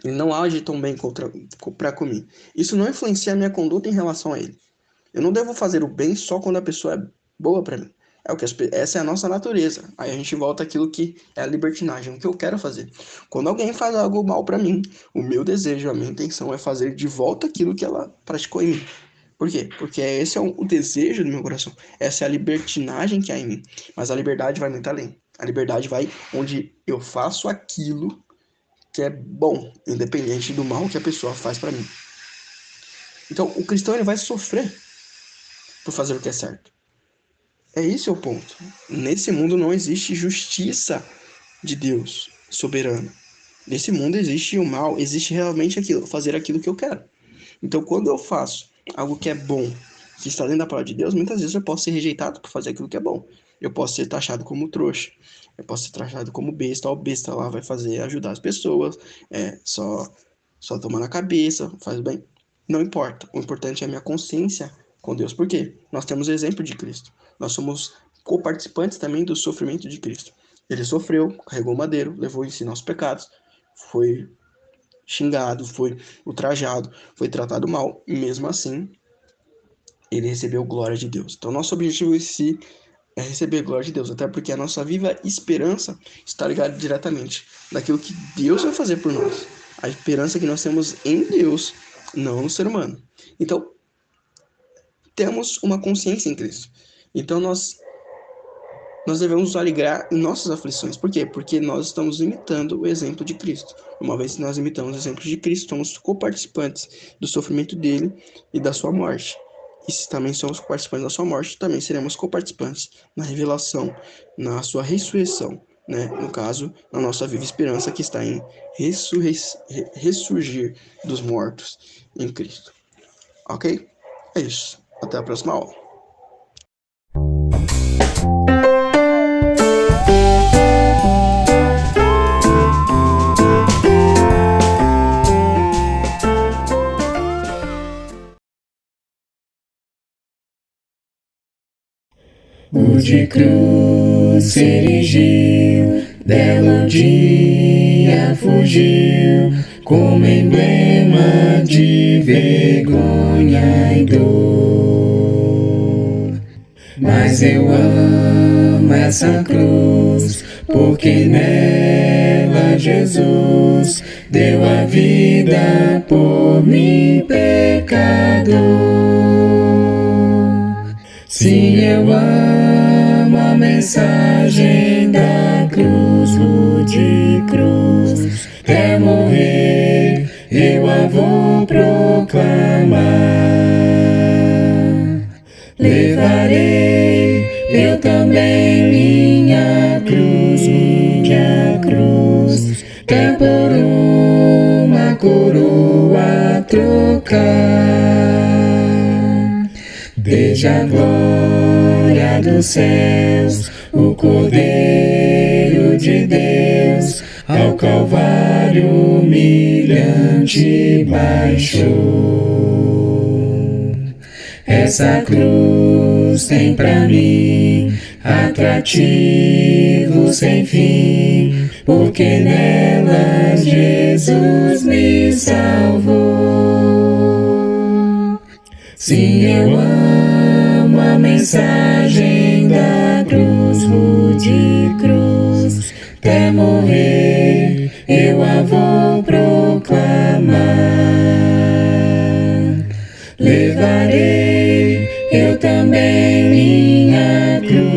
ele não age tão bem para comigo. Isso não influencia a minha conduta em relação a ele. Eu não devo fazer o bem só quando a pessoa é boa para mim. Essa é a nossa natureza. Aí a gente volta àquilo que é a libertinagem, o que eu quero fazer. Quando alguém faz algo mal para mim, o meu desejo, a minha intenção é fazer de volta aquilo que ela praticou em mim. Por quê? Porque esse é o desejo do meu coração. Essa é a libertinagem que há em mim. Mas a liberdade vai muito além. A liberdade vai onde eu faço aquilo que é bom, independente do mal que a pessoa faz para mim. Então, o cristão ele vai sofrer por fazer o que é certo. É esse o ponto. Nesse mundo não existe justiça de Deus soberano. Nesse mundo existe o mal, existe realmente fazer aquilo que eu quero. Então, quando eu faço algo que é bom, que está dentro da palavra de Deus, muitas vezes eu posso ser rejeitado por fazer aquilo que é bom. Eu posso ser taxado como trouxa. Eu posso ser taxado como besta. Ó, o besta lá vai ajudar as pessoas, só toma na cabeça, faz bem. Não importa. O importante é a minha consciência com Deus. Por quê? Nós temos o exemplo de Cristo. Nós somos coparticipantes também do sofrimento de Cristo. Ele sofreu, carregou o madeiro, levou em si nossos pecados, foi xingado, foi ultrajado, foi tratado mal, e mesmo assim, ele recebeu glória de Deus. Então, nosso objetivo em si é receber glória de Deus, até porque a nossa viva esperança está ligada diretamente naquilo que Deus vai fazer por nós. A esperança que nós temos em Deus, não no ser humano. Então, temos uma consciência em Cristo. Então, nós devemos nos alegrar em nossas aflições. Por quê? Porque nós estamos imitando o exemplo de Cristo. Uma vez que nós imitamos o exemplo de Cristo, somos coparticipantes do sofrimento dele e da sua morte. E se também somos coparticipantes da sua morte, também seremos coparticipantes na revelação, na sua ressurreição, né? No caso, na nossa viva esperança que está em ressurgir dos mortos em Cristo. Ok? É isso. Até a próxima aula. O de cruz se erigiu, dela o dia fugiu, como emblema de vergonha e dor. Mas eu amo essa cruz, porque nela Jesus deu a vida por mim, pecador. Sim, eu amo a mensagem da cruz, de cruz, até morrer eu a vou proclamar. Levarei eu também minha cruz, até por uma coroa trocar. Desde a glória dos céus, o Cordeiro de Deus, ao Calvário humilhante baixou. Essa cruz tem pra mim atrativo sem fim, porque nela Jesus me salvou. Sim, eu amo a mensagem da cruz, de cruz, até morrer eu a vou proclamar. Levarei eu também minha cruz,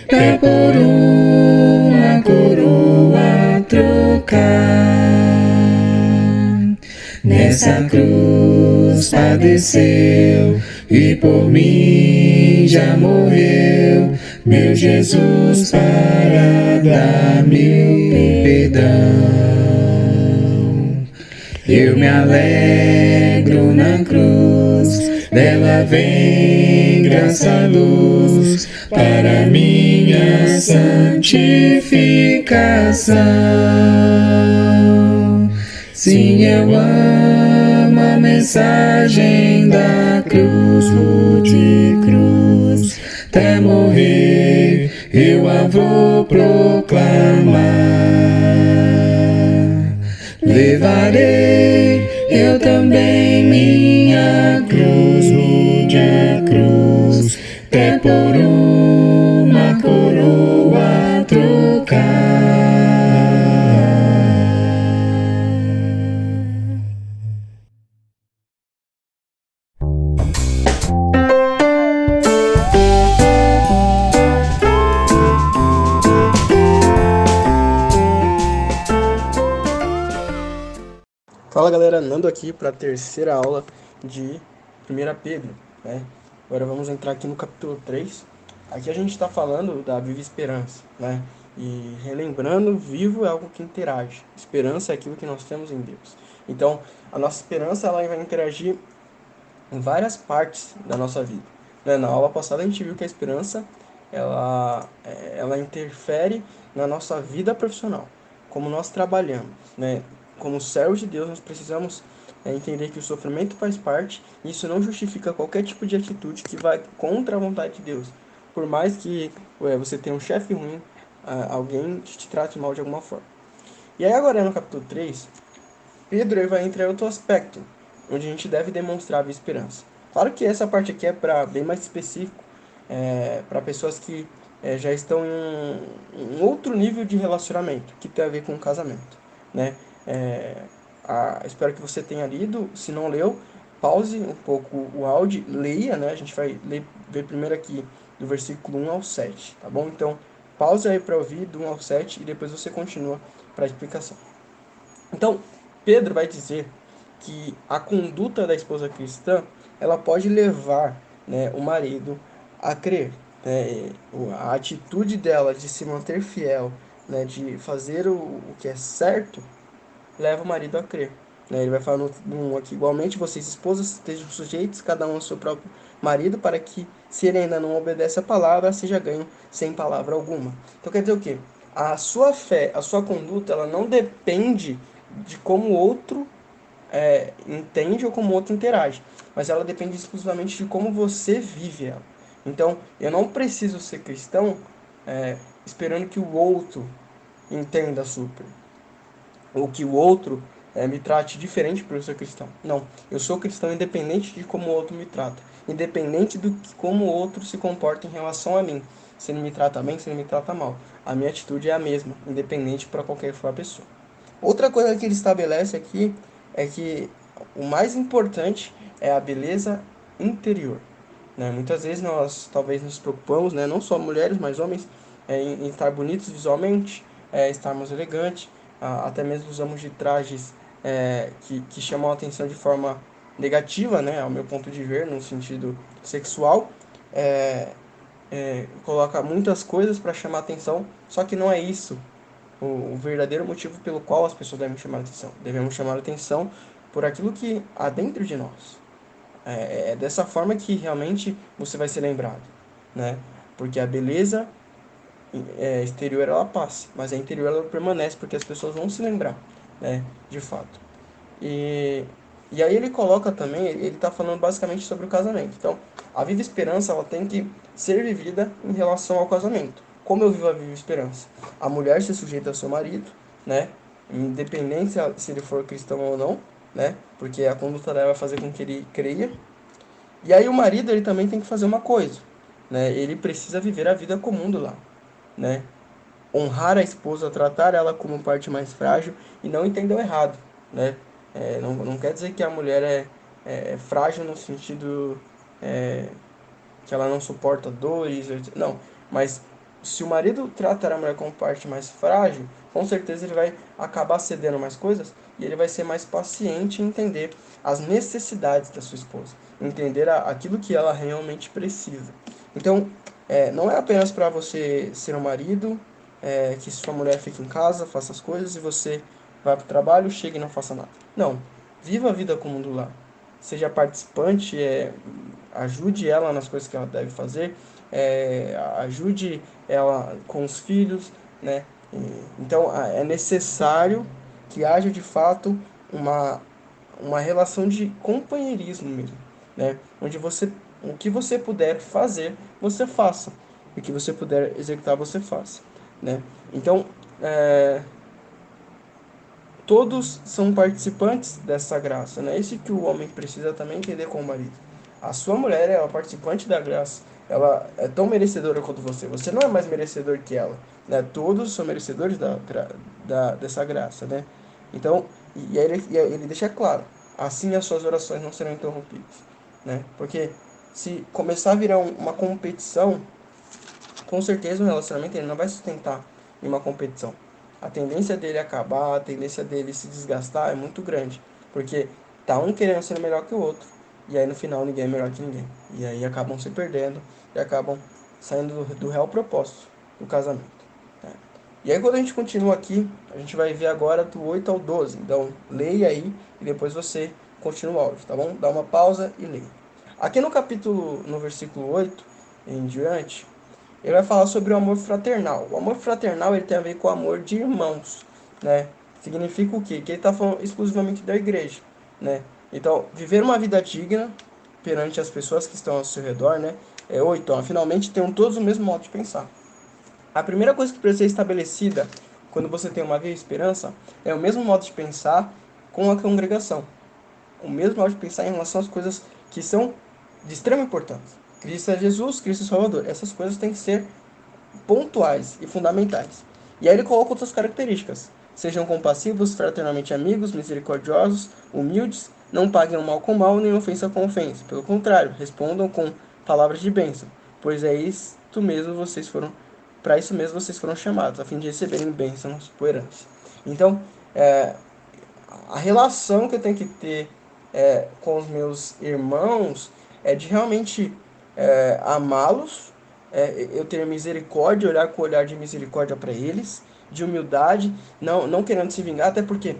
até por uma coroa trocar. Nessa cruz padeceu e por mim já morreu, meu Jesus, para dar-me perdão. Eu me alegro na cruz, dela vem graça, luz, para minha santificação. Sim, eu amo a mensagem da cruz, de cruz, até morrer eu a vou proclamar. Levarei eu também minha cruz, até por uma coroa trocar. Fala galera, Nando aqui para a terceira aula de 1 Pedro, né? Agora vamos entrar aqui no capítulo 3. Aqui a gente está falando da viva esperança, né? E relembrando, vivo é algo que interage. Esperança é aquilo que nós temos em Deus. Então, a nossa esperança ela vai interagir em várias partes da nossa vida, né? Na aula passada a gente viu que a esperança ela interfere na nossa vida profissional, como nós trabalhamos, né? Como servos de Deus, nós precisamos entender que o sofrimento faz parte, e isso não justifica qualquer tipo de atitude que vai contra a vontade de Deus. Por mais que você tenha um chefe ruim, alguém que te trate mal de alguma forma. E aí agora no capítulo 3, Pedro ele vai entrar em outro aspecto, onde a gente deve demonstrar a esperança. Claro que essa parte aqui é para bem mais específico, para pessoas que já estão em outro nível de relacionamento, que tem a ver com o casamento, né? Espero que você tenha lido. Se não leu, pause um pouco o áudio, leia, né? A gente vai ver primeiro aqui do versículo 1 ao 7, tá bom? Então, pause aí para ouvir do 1 ao 7 e depois você continua para a explicação. Então, Pedro vai dizer que a conduta da esposa cristã ela pode levar, né, o marido a crer, né, a atitude dela de se manter fiel, né, de fazer o que é certo, leva o marido a crer. Né? Ele vai falar no aqui, igualmente vocês esposas estejam sujeitos cada um ao seu próprio marido, para que, se ele ainda não obedece a palavra, seja ganho sem palavra alguma. Então quer dizer o quê? A sua fé, a sua conduta, ela não depende de como o outro entende ou como o outro interage, mas ela depende exclusivamente de como você vive ela. Então, eu não preciso ser cristão esperando que o outro entenda super, ou que o outro me trate diferente por eu ser cristão. Não, eu sou cristão independente de como o outro me trata, independente do que, como o outro se comporta em relação a mim. Se ele me trata bem, se ele me trata mal. A minha atitude é a mesma, independente para qualquer for a pessoa. Outra coisa que ele estabelece aqui é que o mais importante é a beleza interior. Né? Muitas vezes nós talvez nos preocupamos, né? Não só mulheres, mas homens, em estar bonitos visualmente, estarmos elegantes, até mesmo usamos de trajes que chamam a atenção de forma negativa, né? Ao meu ponto de ver, no sentido sexual. É, Coloca muitas coisas para chamar a atenção, só que não é isso o verdadeiro motivo pelo qual as pessoas devem chamar a atenção. Devemos chamar a atenção por aquilo que há dentro de nós. É dessa forma que realmente você vai ser lembrado, né? Porque a beleza exterior ela passa, mas a interior ela permanece, porque as pessoas vão se lembrar, né? De fato. E, e aí ele coloca também, ele está falando basicamente sobre o casamento. Então, a viva esperança ela tem que ser vivida em relação ao casamento. Como eu vivo a viva esperança? A mulher se sujeita ao seu marido, né? Independente se ele for cristão ou não, né? Porque a conduta dela vai fazer com que ele creia. E aí o marido ele também tem que fazer uma coisa, né? Ele precisa viver a vida comum do lar, né? Honrar a esposa, tratar ela como parte mais frágil, e não entendeu errado, né? Não quer dizer que a mulher é frágil no sentido que ela não suporta dores, não. Mas se o marido tratar a mulher como parte mais frágil, com certeza ele vai acabar cedendo mais coisas, e ele vai ser mais paciente em entender as necessidades da sua esposa, entender aquilo que ela realmente precisa. Então, não é apenas para você ser um marido, que sua mulher fique em casa, faça as coisas e você vai para o trabalho, chega e não faça nada. Não. Viva a vida como do lar. Seja participante, ajude ela nas coisas que ela deve fazer, ajude ela com os filhos, né? Então, é necessário que haja de fato uma relação de companheirismo mesmo, né? Onde o que você puder fazer, você faça. O que você puder executar, você faça, né? Então, todos são participantes dessa graça, né? Isso que o homem precisa também entender com o marido. A sua mulher é uma participante da graça. Ela é tão merecedora quanto você. Você não é mais merecedor que ela, né? Todos são merecedores dessa graça, né? Então, e aí ele deixa claro, assim as suas orações não serão interrompidas, né? Porque se começar a virar uma competição, com certeza o relacionamento ele não vai sustentar em uma competição. A tendência dele acabar, a tendência dele se desgastar é muito grande, porque tá um querendo ser melhor que o outro, e aí no final ninguém é melhor que ninguém. E aí acabam se perdendo e acabam saindo do real propósito do casamento. Tá? E aí quando a gente continua aqui, a gente vai ver agora do 8 ao 12. Então leia aí e depois você continua o áudio, tá bom? Dá uma pausa e leia. Aqui no versículo 8 em diante, ele vai falar sobre o amor fraternal. O amor fraternal ele tem a ver com o amor de irmãos, né? Significa o quê? Que ele está falando exclusivamente da igreja, né? Então, viver uma vida digna perante as pessoas que estão ao seu redor, né? Ou então, finalmente, tenham todos o mesmo modo de pensar. A primeira coisa que precisa ser estabelecida quando você tem uma viva esperança é o mesmo modo de pensar com a congregação. O mesmo modo de pensar em relação às coisas que são de extrema importância. Cristo é Jesus, Cristo é Salvador. Essas coisas têm que ser pontuais e fundamentais. E aí ele coloca outras características. Sejam compassivos, fraternalmente amigos, misericordiosos, humildes, não paguem o mal com mal, nem ofensa com ofensa. Pelo contrário, respondam com palavras de bênção, pois é isto mesmo vocês foram, para isso mesmo vocês foram chamados, a fim de receberem bênçãos por herança. Então, a relação que eu tenho que ter com os meus irmãos é de realmente amá-los, eu ter misericórdia, olhar com o olhar de misericórdia para eles, de humildade, não querendo se vingar, até porque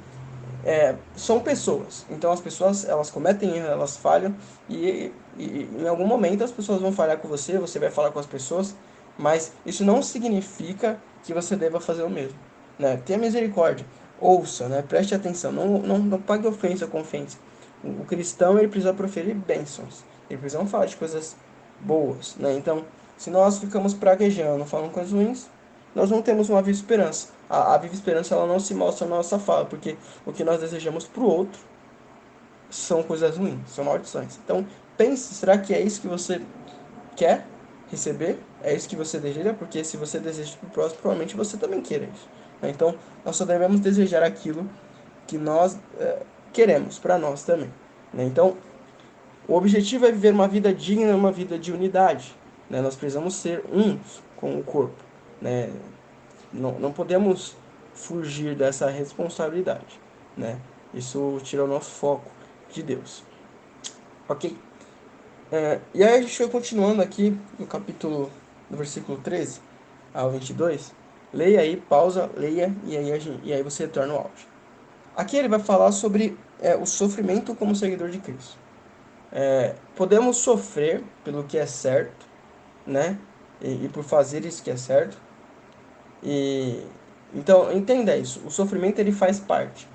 são pessoas. Então as pessoas elas cometem erros, elas falham e em algum momento as pessoas vão falhar com você, você vai falar com as pessoas, mas isso não significa que você deva fazer o mesmo, né? Tenha misericórdia, ouça, né? Preste atenção, não pague ofensa com ofensa. O cristão ele precisa proferir bênçãos, ele precisa falar de coisas boas, né? Então, se nós ficamos praguejando, falando coisas ruins, nós não temos uma viva esperança. A viva esperança ela não se mostra na nossa fala, porque o que nós desejamos para o outro são coisas ruins, são maldições. Então, pense, será que é isso que você quer receber? É isso que você deseja? Porque se você deseja para o próximo, provavelmente você também queira isso. Então, nós só devemos desejar aquilo que nós queremos para nós também. Então, o objetivo é viver uma vida digna, uma vida de unidade. Nós precisamos ser uns com o corpo. Não podemos fugir dessa responsabilidade. Isso tira o nosso foco de Deus. Ok? E aí a gente vai continuando aqui no versículo 13 ao 22. Leia aí, pausa, leia e aí você retorna o áudio. Aqui ele vai falar sobre o sofrimento como seguidor de Cristo. Podemos sofrer pelo que é certo, né? E por fazer isso que é certo. Então, entenda isso. O sofrimento ele faz parte.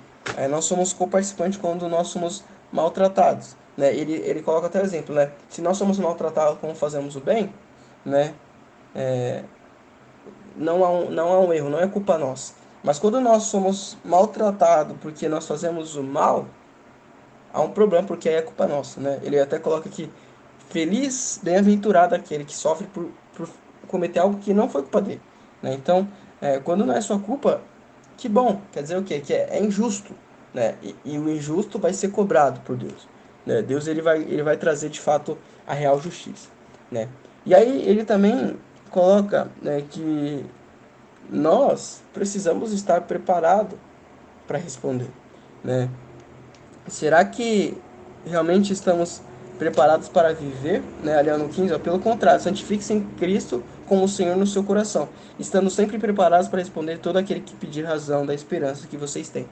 Nós somos co-participantes quando nós somos maltratados, né? Ele coloca até o exemplo, né? Se nós somos maltratados quando fazemos o bem, né? Não há um erro, não é culpa nossa. Mas quando nós somos maltratados porque nós fazemos o mal, há um problema, porque aí é culpa nossa, né? Ele até coloca aqui, feliz, bem-aventurado aquele que sofre por cometer algo que não foi culpa dele, né? Então, quando não é sua culpa, que bom, quer dizer o quê? Que é injusto, né? E o injusto vai ser cobrado por Deus, né? Deus ele vai trazer de fato a real justiça, né? E aí ele também coloca, né, que nós precisamos estar preparados para responder, né? Será que realmente estamos preparados para viver, né? Ali no 15, ó, pelo contrário, santifique-se em Cristo como o Senhor no seu coração, estando sempre preparados para responder todo aquele que pedir razão da esperança que vocês têm.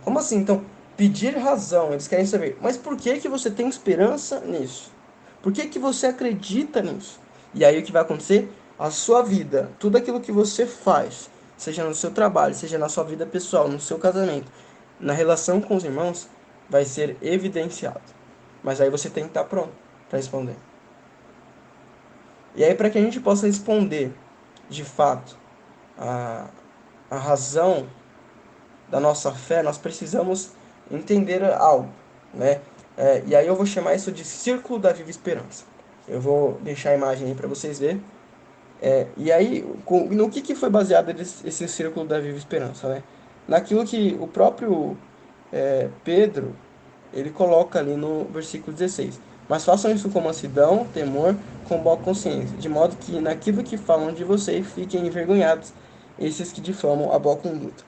Como assim? Então, pedir razão, eles querem saber, mas por que que você tem esperança nisso? Por que que você acredita nisso? E aí o que vai acontecer? A sua vida, tudo aquilo que você faz, seja no seu trabalho, seja na sua vida pessoal, no seu casamento, na relação com os irmãos, vai ser evidenciado. Mas aí você tem que estar pronto para responder. E aí, para que a gente possa responder de fato a razão da nossa fé, nós precisamos entender algo, né? E aí eu vou chamar isso de círculo da viva esperança. Eu vou deixar a imagem aí para vocês verem. E aí, no que foi baseado esse círculo da viva esperança, né? Naquilo que o próprio Pedro ele coloca ali no versículo 16. Mas façam isso com mansidão, temor, com boa consciência, de modo que naquilo que falam de você fiquem envergonhados esses que difamam a boa conduta.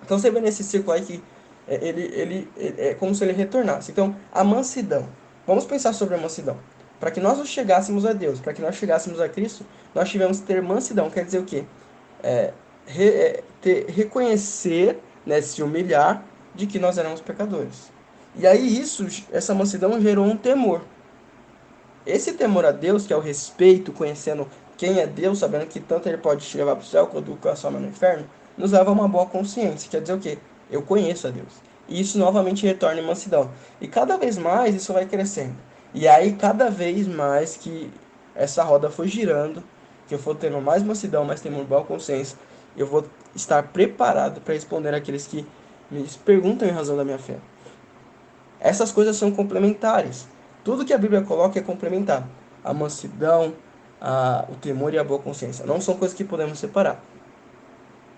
Então você vê nesse círculo aí que ele é como se ele retornasse. Então, a mansidão. Vamos pensar sobre a mansidão. Para que nós chegássemos a Deus, para que nós chegássemos a Cristo, nós tivemos que ter mansidão. Quer dizer o quê? Reconhecer, né, se humilhar de que nós éramos pecadores. E aí essa mansidão gerou um temor. Esse temor a Deus, que é o respeito, conhecendo quem é Deus, sabendo que tanto ele pode te levar para o céu quanto a sua alma no inferno, nos leva a uma boa consciência. Quer dizer o quê? Eu conheço a Deus. E isso novamente retorna em mansidão. E cada vez mais isso vai crescendo. E aí, cada vez mais que essa roda for girando, que eu for tendo mais mansidão, mais temor, boa consciência, eu vou estar preparado para responder àqueles que me perguntam em razão da minha fé. Essas coisas são complementares. Tudo que a Bíblia coloca é complementar. A mansidão, o temor e a boa consciência. Não são coisas que podemos separar,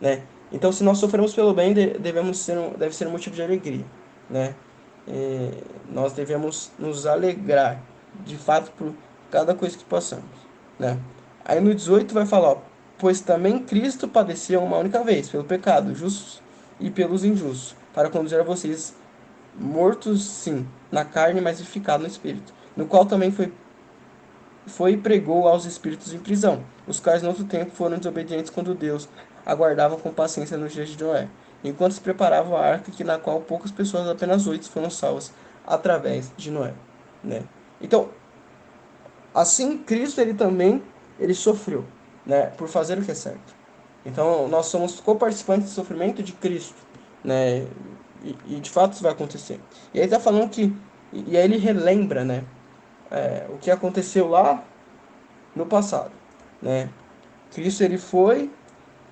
né? Então, se nós sofremos pelo bem, deve ser um motivo de alegria, né? Nós devemos nos alegrar, de fato, por cada coisa que passamos, né? Aí no 18 vai falar, ó, pois também Cristo padeceu uma única vez, pelo pecado, justos e pelos injustos, para conduzir a vocês mortos sim, na carne, mas vivificado no espírito, no qual também foi e pregou aos espíritos em prisão, os quais no outro tempo foram desobedientes quando Deus aguardava com paciência nos dias de Noé, enquanto se preparava a arca, que na qual poucas pessoas, apenas 8, foram salvas através de Noé, né? Então, assim Cristo ele sofreu, né, por fazer o que é certo. Então, nós somos coparticipantes do sofrimento de Cristo, né? E de fato isso vai acontecer. E aí tá falando que e aí ele relembra, né, o que aconteceu lá no passado, né? Cristo ele foi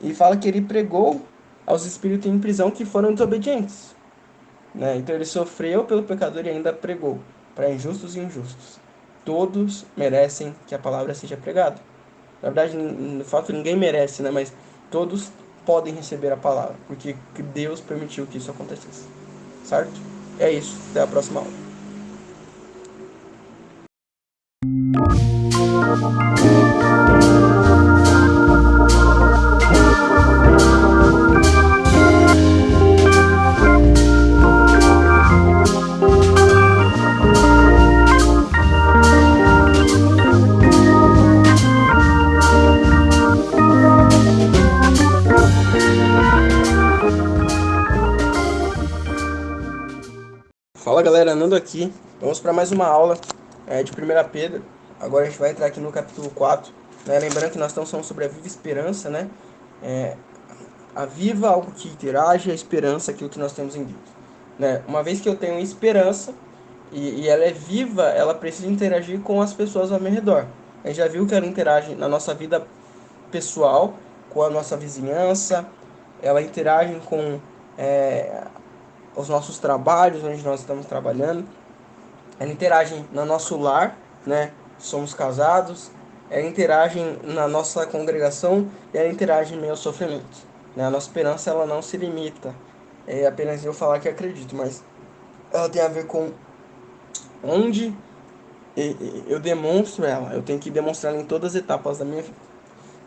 e fala que ele pregou aos espíritos em prisão que foram desobedientes, né? Então ele sofreu pelo pecador e ainda pregou para injustos e injustos. Todos merecem que a palavra seja pregada. Na verdade, no fato ninguém merece, né? Mas todos podem receber a palavra, porque Deus permitiu que isso acontecesse. Certo? É isso. Até a próxima aula. Fala galera, Nando aqui. Vamos para mais uma aula de 1 Pedro. Agora a gente vai entrar aqui no capítulo 4. Né? Lembrando que nós estamos falando sobre a viva esperança, né? A viva, algo que interage, a esperança, aquilo que nós temos em Deus. Né? Uma vez que eu tenho esperança e ela é viva, ela precisa interagir com as pessoas ao meu redor. A gente já viu que ela interage na nossa vida pessoal, com a nossa vizinhança, ela interage com os nossos trabalhos, onde nós estamos trabalhando, ela interage no nosso lar, né? Somos casados, ela interage na nossa congregação e ela interage em meio ao sofrimento. Né? A nossa esperança ela não se limita apenas eu falar que acredito, mas ela tem a ver com onde eu demonstro ela. Eu tenho que demonstrar ela em todas as etapas da minha vida,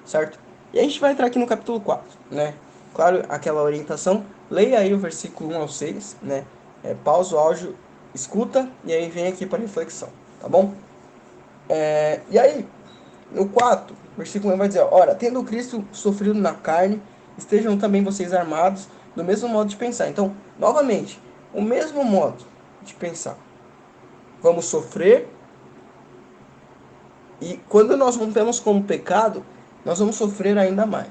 certo? E a gente vai entrar aqui no capítulo 4, né? Claro, aquela orientação, leia aí o versículo 1 ao 6, né? Pausa o áudio, escuta e aí vem aqui para reflexão, tá bom? E aí, no 4, versículo 1 vai dizer, ora, tendo Cristo sofrido na carne, estejam também vocês armados do mesmo modo de pensar. Então, novamente, o mesmo modo de pensar. Vamos sofrer e quando nós rompemos com o pecado, nós vamos sofrer ainda mais.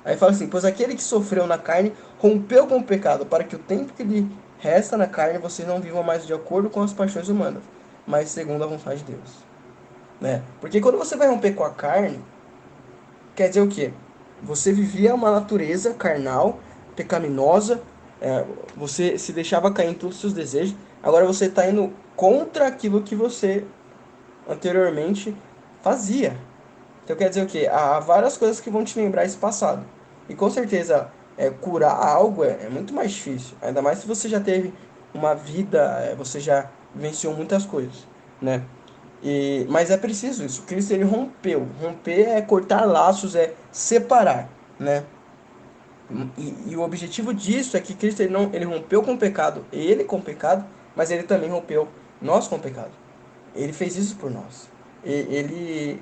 Aí fala assim, pois aquele que sofreu na carne rompeu com o pecado, para que o tempo que lhe resta na carne vocês não vivam mais de acordo com as paixões humanas, mas segundo a vontade de Deus. Né? Porque quando você vai romper com a carne, quer dizer o quê? Você vivia uma natureza carnal, pecaminosa, você se deixava cair em todos os seus desejos, agora você está indo contra aquilo que você anteriormente fazia. Então quer dizer o quê? Há várias coisas que vão te lembrar esse passado. E com certeza, curar algo é muito mais difícil. Ainda mais se você já teve uma vida, você já venceu muitas coisas, né? Mas é preciso isso. Cristo ele rompeu. Romper é cortar laços, é separar, né? E o objetivo disso é que Cristo ele rompeu com o pecado, ele com o pecado, mas ele também rompeu nós com o pecado. Ele fez isso por nós. Ele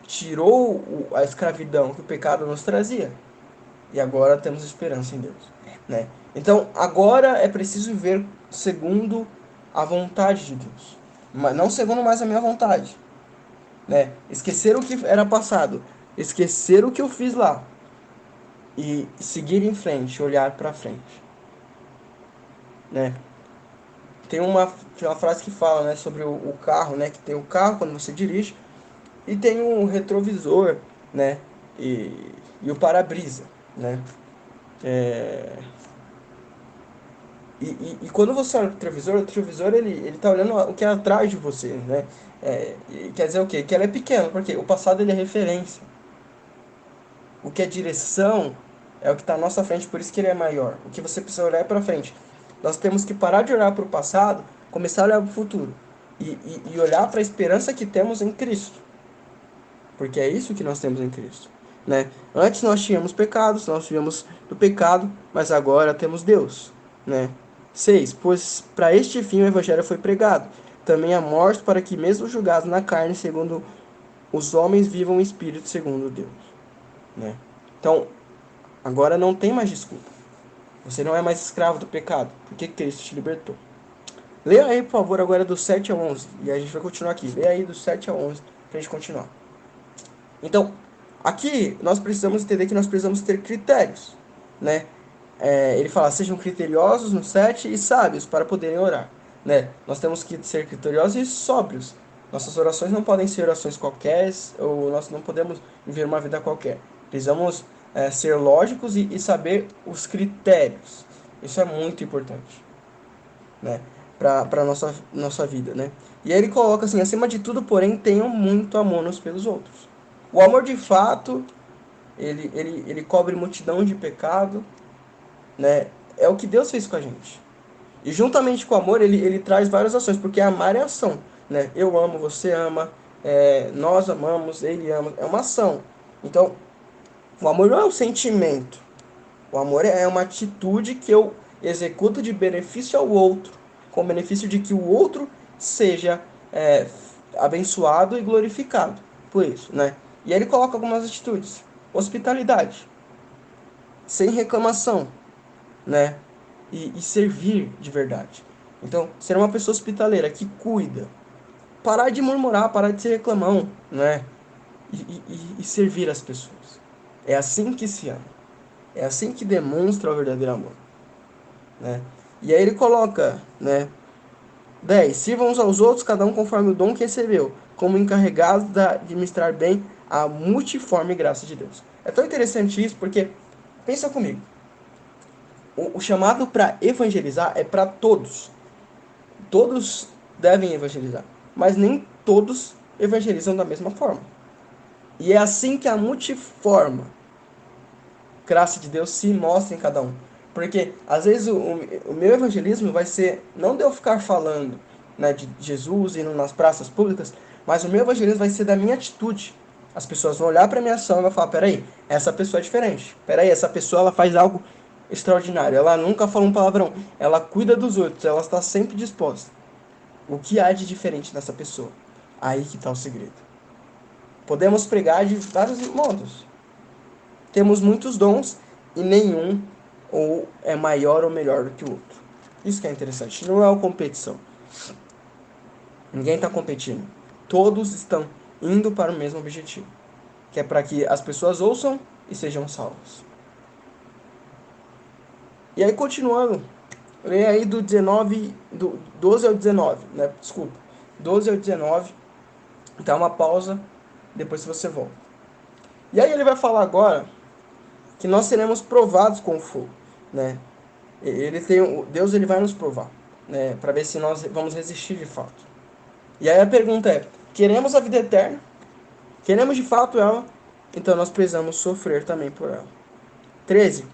tirou a escravidão que o pecado nos trazia. E agora temos esperança em Deus. né? Então, agora é preciso viver segundo a vontade de Deus, mas não segundo mais a minha vontade, né? Esquecer o que era passado, esquecer o que eu fiz lá e seguir em frente, olhar para frente, né? Tem uma frase que fala, né, sobre o carro, né, que tem o carro quando você dirige e tem um retrovisor, né, e o para-brisa, né? É, e quando você olha para o retrovisor ele tá olhando o que é atrás de você, né? E quer dizer o quê? Que ela é pequena, porque o passado ele é referência. O que é direção é o que está à nossa frente, por isso que ele é maior. O que você precisa olhar é para frente. Nós temos que parar de olhar para o passado, começar a olhar para o futuro. E olhar para a esperança que temos em Cristo. Porque é isso que nós temos em Cristo, né? Antes nós tínhamos pecados, nós vivíamos do pecado, mas agora temos Deus, né? 6. Pois para este fim o evangelho foi pregado, também a morte para que mesmo julgados na carne, segundo os homens, vivam o espírito segundo Deus, né? Então, agora não tem mais desculpa. Você não é mais escravo do pecado, porque Cristo te libertou. Leia aí, por favor, agora do 7 ao 11, e a gente vai continuar aqui. Leia aí do 7 ao 11 pra gente continuar. Então, aqui nós precisamos entender que nós precisamos ter critérios, né? Ele fala, sejam criteriosos no 7 e sábios para poderem orar, né? Nós temos que ser criteriosos e sóbrios. Nossas orações não podem ser orações qualquer, ou nós não podemos viver uma vida qualquer. Precisamos ser lógicos e saber os critérios. Isso é muito importante, né? Para nossa vida, né? E aí ele coloca assim, acima de tudo, porém, tenham muito amor uns pelos outros. O amor de fato, ele cobre multidão de pecado, né? É o que Deus fez com a gente. E juntamente com o amor, ele traz várias ações, porque amar é ação, né? Eu amo, você ama, nós amamos, ele ama, é uma ação. Então, o amor não é um sentimento. O amor é uma atitude que eu executo de benefício ao outro, com o benefício de que o outro seja abençoado e glorificado por isso, né? E aí ele coloca algumas atitudes. Hospitalidade, sem reclamação, né? E servir de verdade. Então, ser uma pessoa hospitaleira que cuida, parar de murmurar, parar de ser reclamão, né? E servir as pessoas. É assim que se ama. É assim que demonstra o verdadeiro amor, né? E aí ele coloca, né? 10. Sirvam uns aos outros, cada um conforme o dom que recebeu, como encarregados de administrar bem a multiforme graça de Deus. É tão interessante isso, porque, pensa comigo, o chamado para evangelizar é para todos. Todos devem evangelizar, mas nem todos evangelizam da mesma forma. E é assim que a multiforme graça de Deus se mostra em cada um. Porque, às vezes, o meu evangelismo vai ser, não de eu ficar falando, né, de Jesus, indo nas praças públicas, mas o meu evangelismo vai ser da minha atitude. As pessoas vão olhar para a minha ação e vão falar, peraí, essa pessoa é diferente. Peraí, essa pessoa ela faz algo extraordinário. Ela nunca fala um palavrão. Ela cuida dos outros. Ela está sempre disposta. O que há de diferente nessa pessoa? Aí que está o segredo. Podemos pregar de vários modos. Temos muitos dons e nenhum ou é maior ou melhor do que o outro. Isso que é interessante. Não é uma competição. Ninguém está competindo. Todos estão indo para o mesmo objetivo, que é para que as pessoas ouçam e sejam salvas. E aí, continuando, leia aí do 12 ao 19, né? Desculpa, 12 ao 19. Dá uma pausa, depois você volta. E aí ele vai falar agora que nós seremos provados com o fogo, né? Deus ele vai nos provar, né? Para ver se nós vamos resistir de fato. E aí a pergunta é: queremos a vida eterna? Queremos de fato ela? Então nós precisamos sofrer também por ela. 13.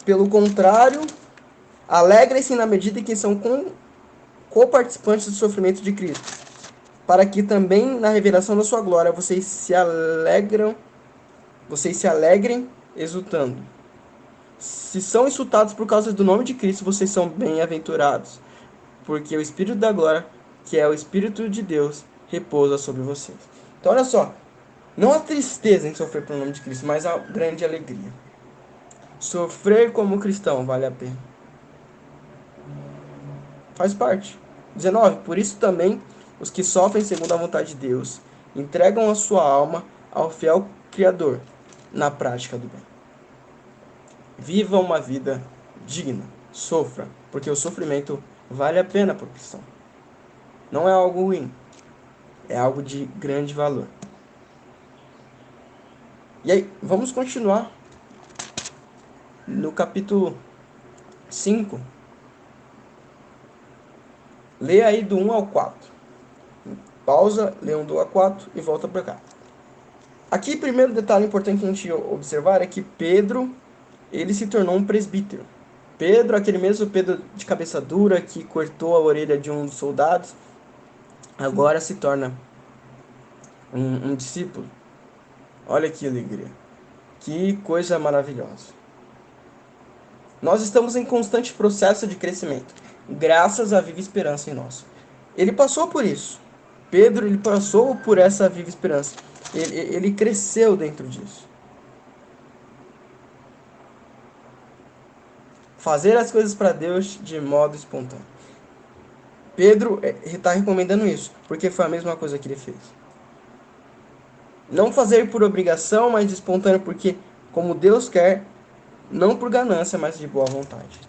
Pelo contrário, alegrem-se na medida em que são co-participantes do sofrimento de Cristo, para que também na revelação da sua glória vocês se alegrem exultando. Se são insultados por causa do nome de Cristo, vocês são bem-aventurados, porque o Espírito da glória, que é o Espírito de Deus, repousa sobre vocês. Então olha só, não há tristeza em sofrer pelo nome de Cristo, mas há grande alegria. Sofrer como cristão vale a pena. Faz parte. 19. Por isso também os que sofrem segundo a vontade de Deus entregam a sua alma ao fiel Criador na prática do bem. Viva uma vida digna. Sofra, porque o sofrimento vale a pena para o cristão. Não é algo ruim. É algo de grande valor. E aí, vamos continuar no capítulo 5. Leia aí do 1 ao 4. Pausa, lê do 1 ao 4 e volta para cá. Aqui, primeiro detalhe importante que a gente observar é que Pedro, ele se tornou um presbítero. Pedro, aquele mesmo Pedro de cabeça dura que cortou a orelha de um dos soldados, agora se torna um discípulo. Olha que alegria. Que coisa maravilhosa. Nós estamos em constante processo de crescimento, graças à viva esperança em nós. Ele passou por isso. Pedro, ele passou por essa viva esperança. Ele cresceu dentro disso. Fazer as coisas para Deus de modo espontâneo. Pedro está recomendando isso, porque foi a mesma coisa que ele fez. Não fazer por obrigação, mas espontâneo, porque como Deus quer, não por ganância, mas de boa vontade.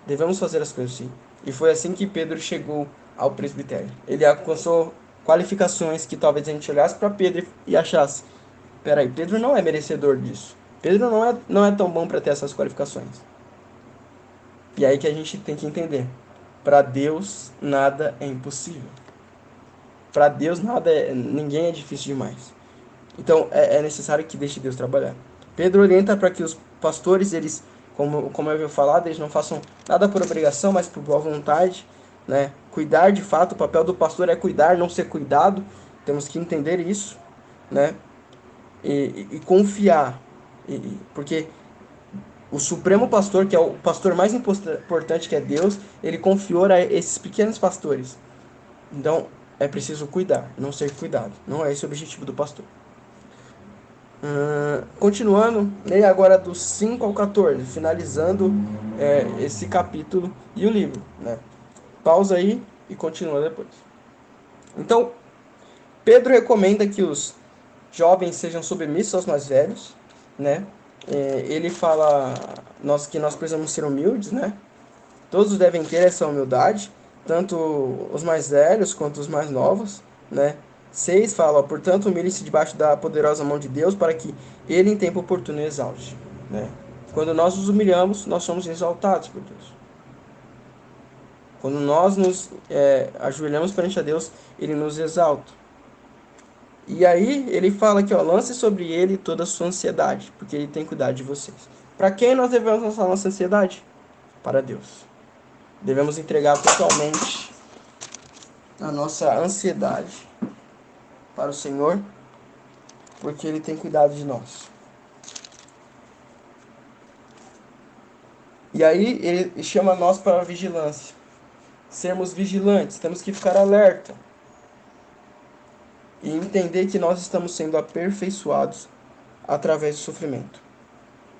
Devemos fazer as coisas assim. E foi assim que Pedro chegou ao presbitério. Ele alcançou qualificações que talvez a gente olhasse para Pedro e achasse: peraí, Pedro não é merecedor disso. Pedro não é tão bom para ter essas qualificações. E aí que a gente tem que entender: para Deus nada é impossível. Para Deus ninguém é difícil demais. Então é necessário que deixe Deus trabalhar. Pedro orienta para que os pastores, eles, como eu havia falado, eles não façam nada por obrigação, mas por boa vontade, né? Cuidar de fato, o papel do pastor é cuidar, não ser cuidado. Temos que entender isso, né? E confiar, porque o supremo pastor, que é o pastor mais importante, que é Deus, ele confiou a esses pequenos pastores. Então é preciso cuidar, não ser cuidado. Não é esse o objetivo do pastor. Continuando, leia agora do 5 ao 14, finalizando esse capítulo e o livro, né? Pausa aí e continua depois. Então, Pedro recomenda que os jovens sejam submissos aos mais velhos, né? Ele fala que nós precisamos ser humildes, né? Todos devem ter essa humildade, tanto os mais velhos quanto os mais novos, né? 6 fala: portanto, humilhe-se debaixo da poderosa mão de Deus, para que ele em tempo oportuno exalte, né? Quando nós nos humilhamos, nós somos exaltados por Deus. Quando nós nos ajoelhamos perante a Deus, ele nos exalta. E aí ele fala que lance sobre ele toda a sua ansiedade, porque ele tem cuidado de vocês. Para quem nós devemos lançar nossa ansiedade? Para Deus. Devemos entregar totalmente a nossa ansiedade para o Senhor, porque ele tem cuidado de nós. E aí ele chama nós para a vigilância. Sermos vigilantes, temos que ficar alerta e entender que nós estamos sendo aperfeiçoados através do sofrimento.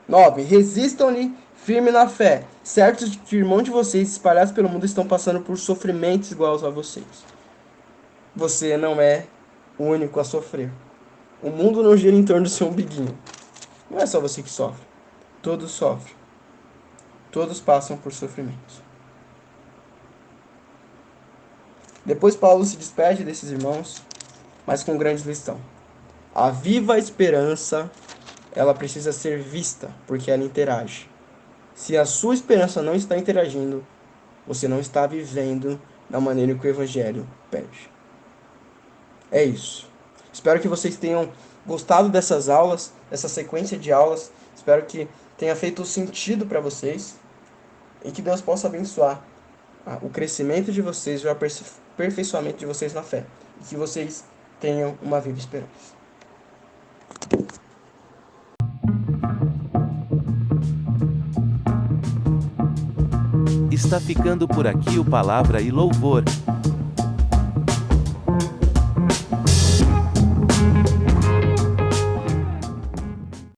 9. Resistam-lhe firme na fé, certos de que o irmão de vocês espalhados pelo mundo estão passando por sofrimentos iguais a vocês. Você não é o único a sofrer. O mundo não gira em torno do seu umbiguinho. Não é só você que sofre. Todos sofrem. Todos passam por sofrimentos. Depois Paulo se despede desses irmãos, mas com grande lição. A viva esperança, ela precisa ser vista, porque ela interage. Se a sua esperança não está interagindo, você não está vivendo da maneira que o Evangelho pede. É isso. Espero que vocês tenham gostado dessas aulas, dessa sequência de aulas. Espero que tenha feito sentido para vocês e que Deus possa abençoar o crescimento de vocês e o aperfeiçoamento de vocês na fé. E que vocês tenham uma viva esperança. Está ficando por aqui o Palavra e Louvor.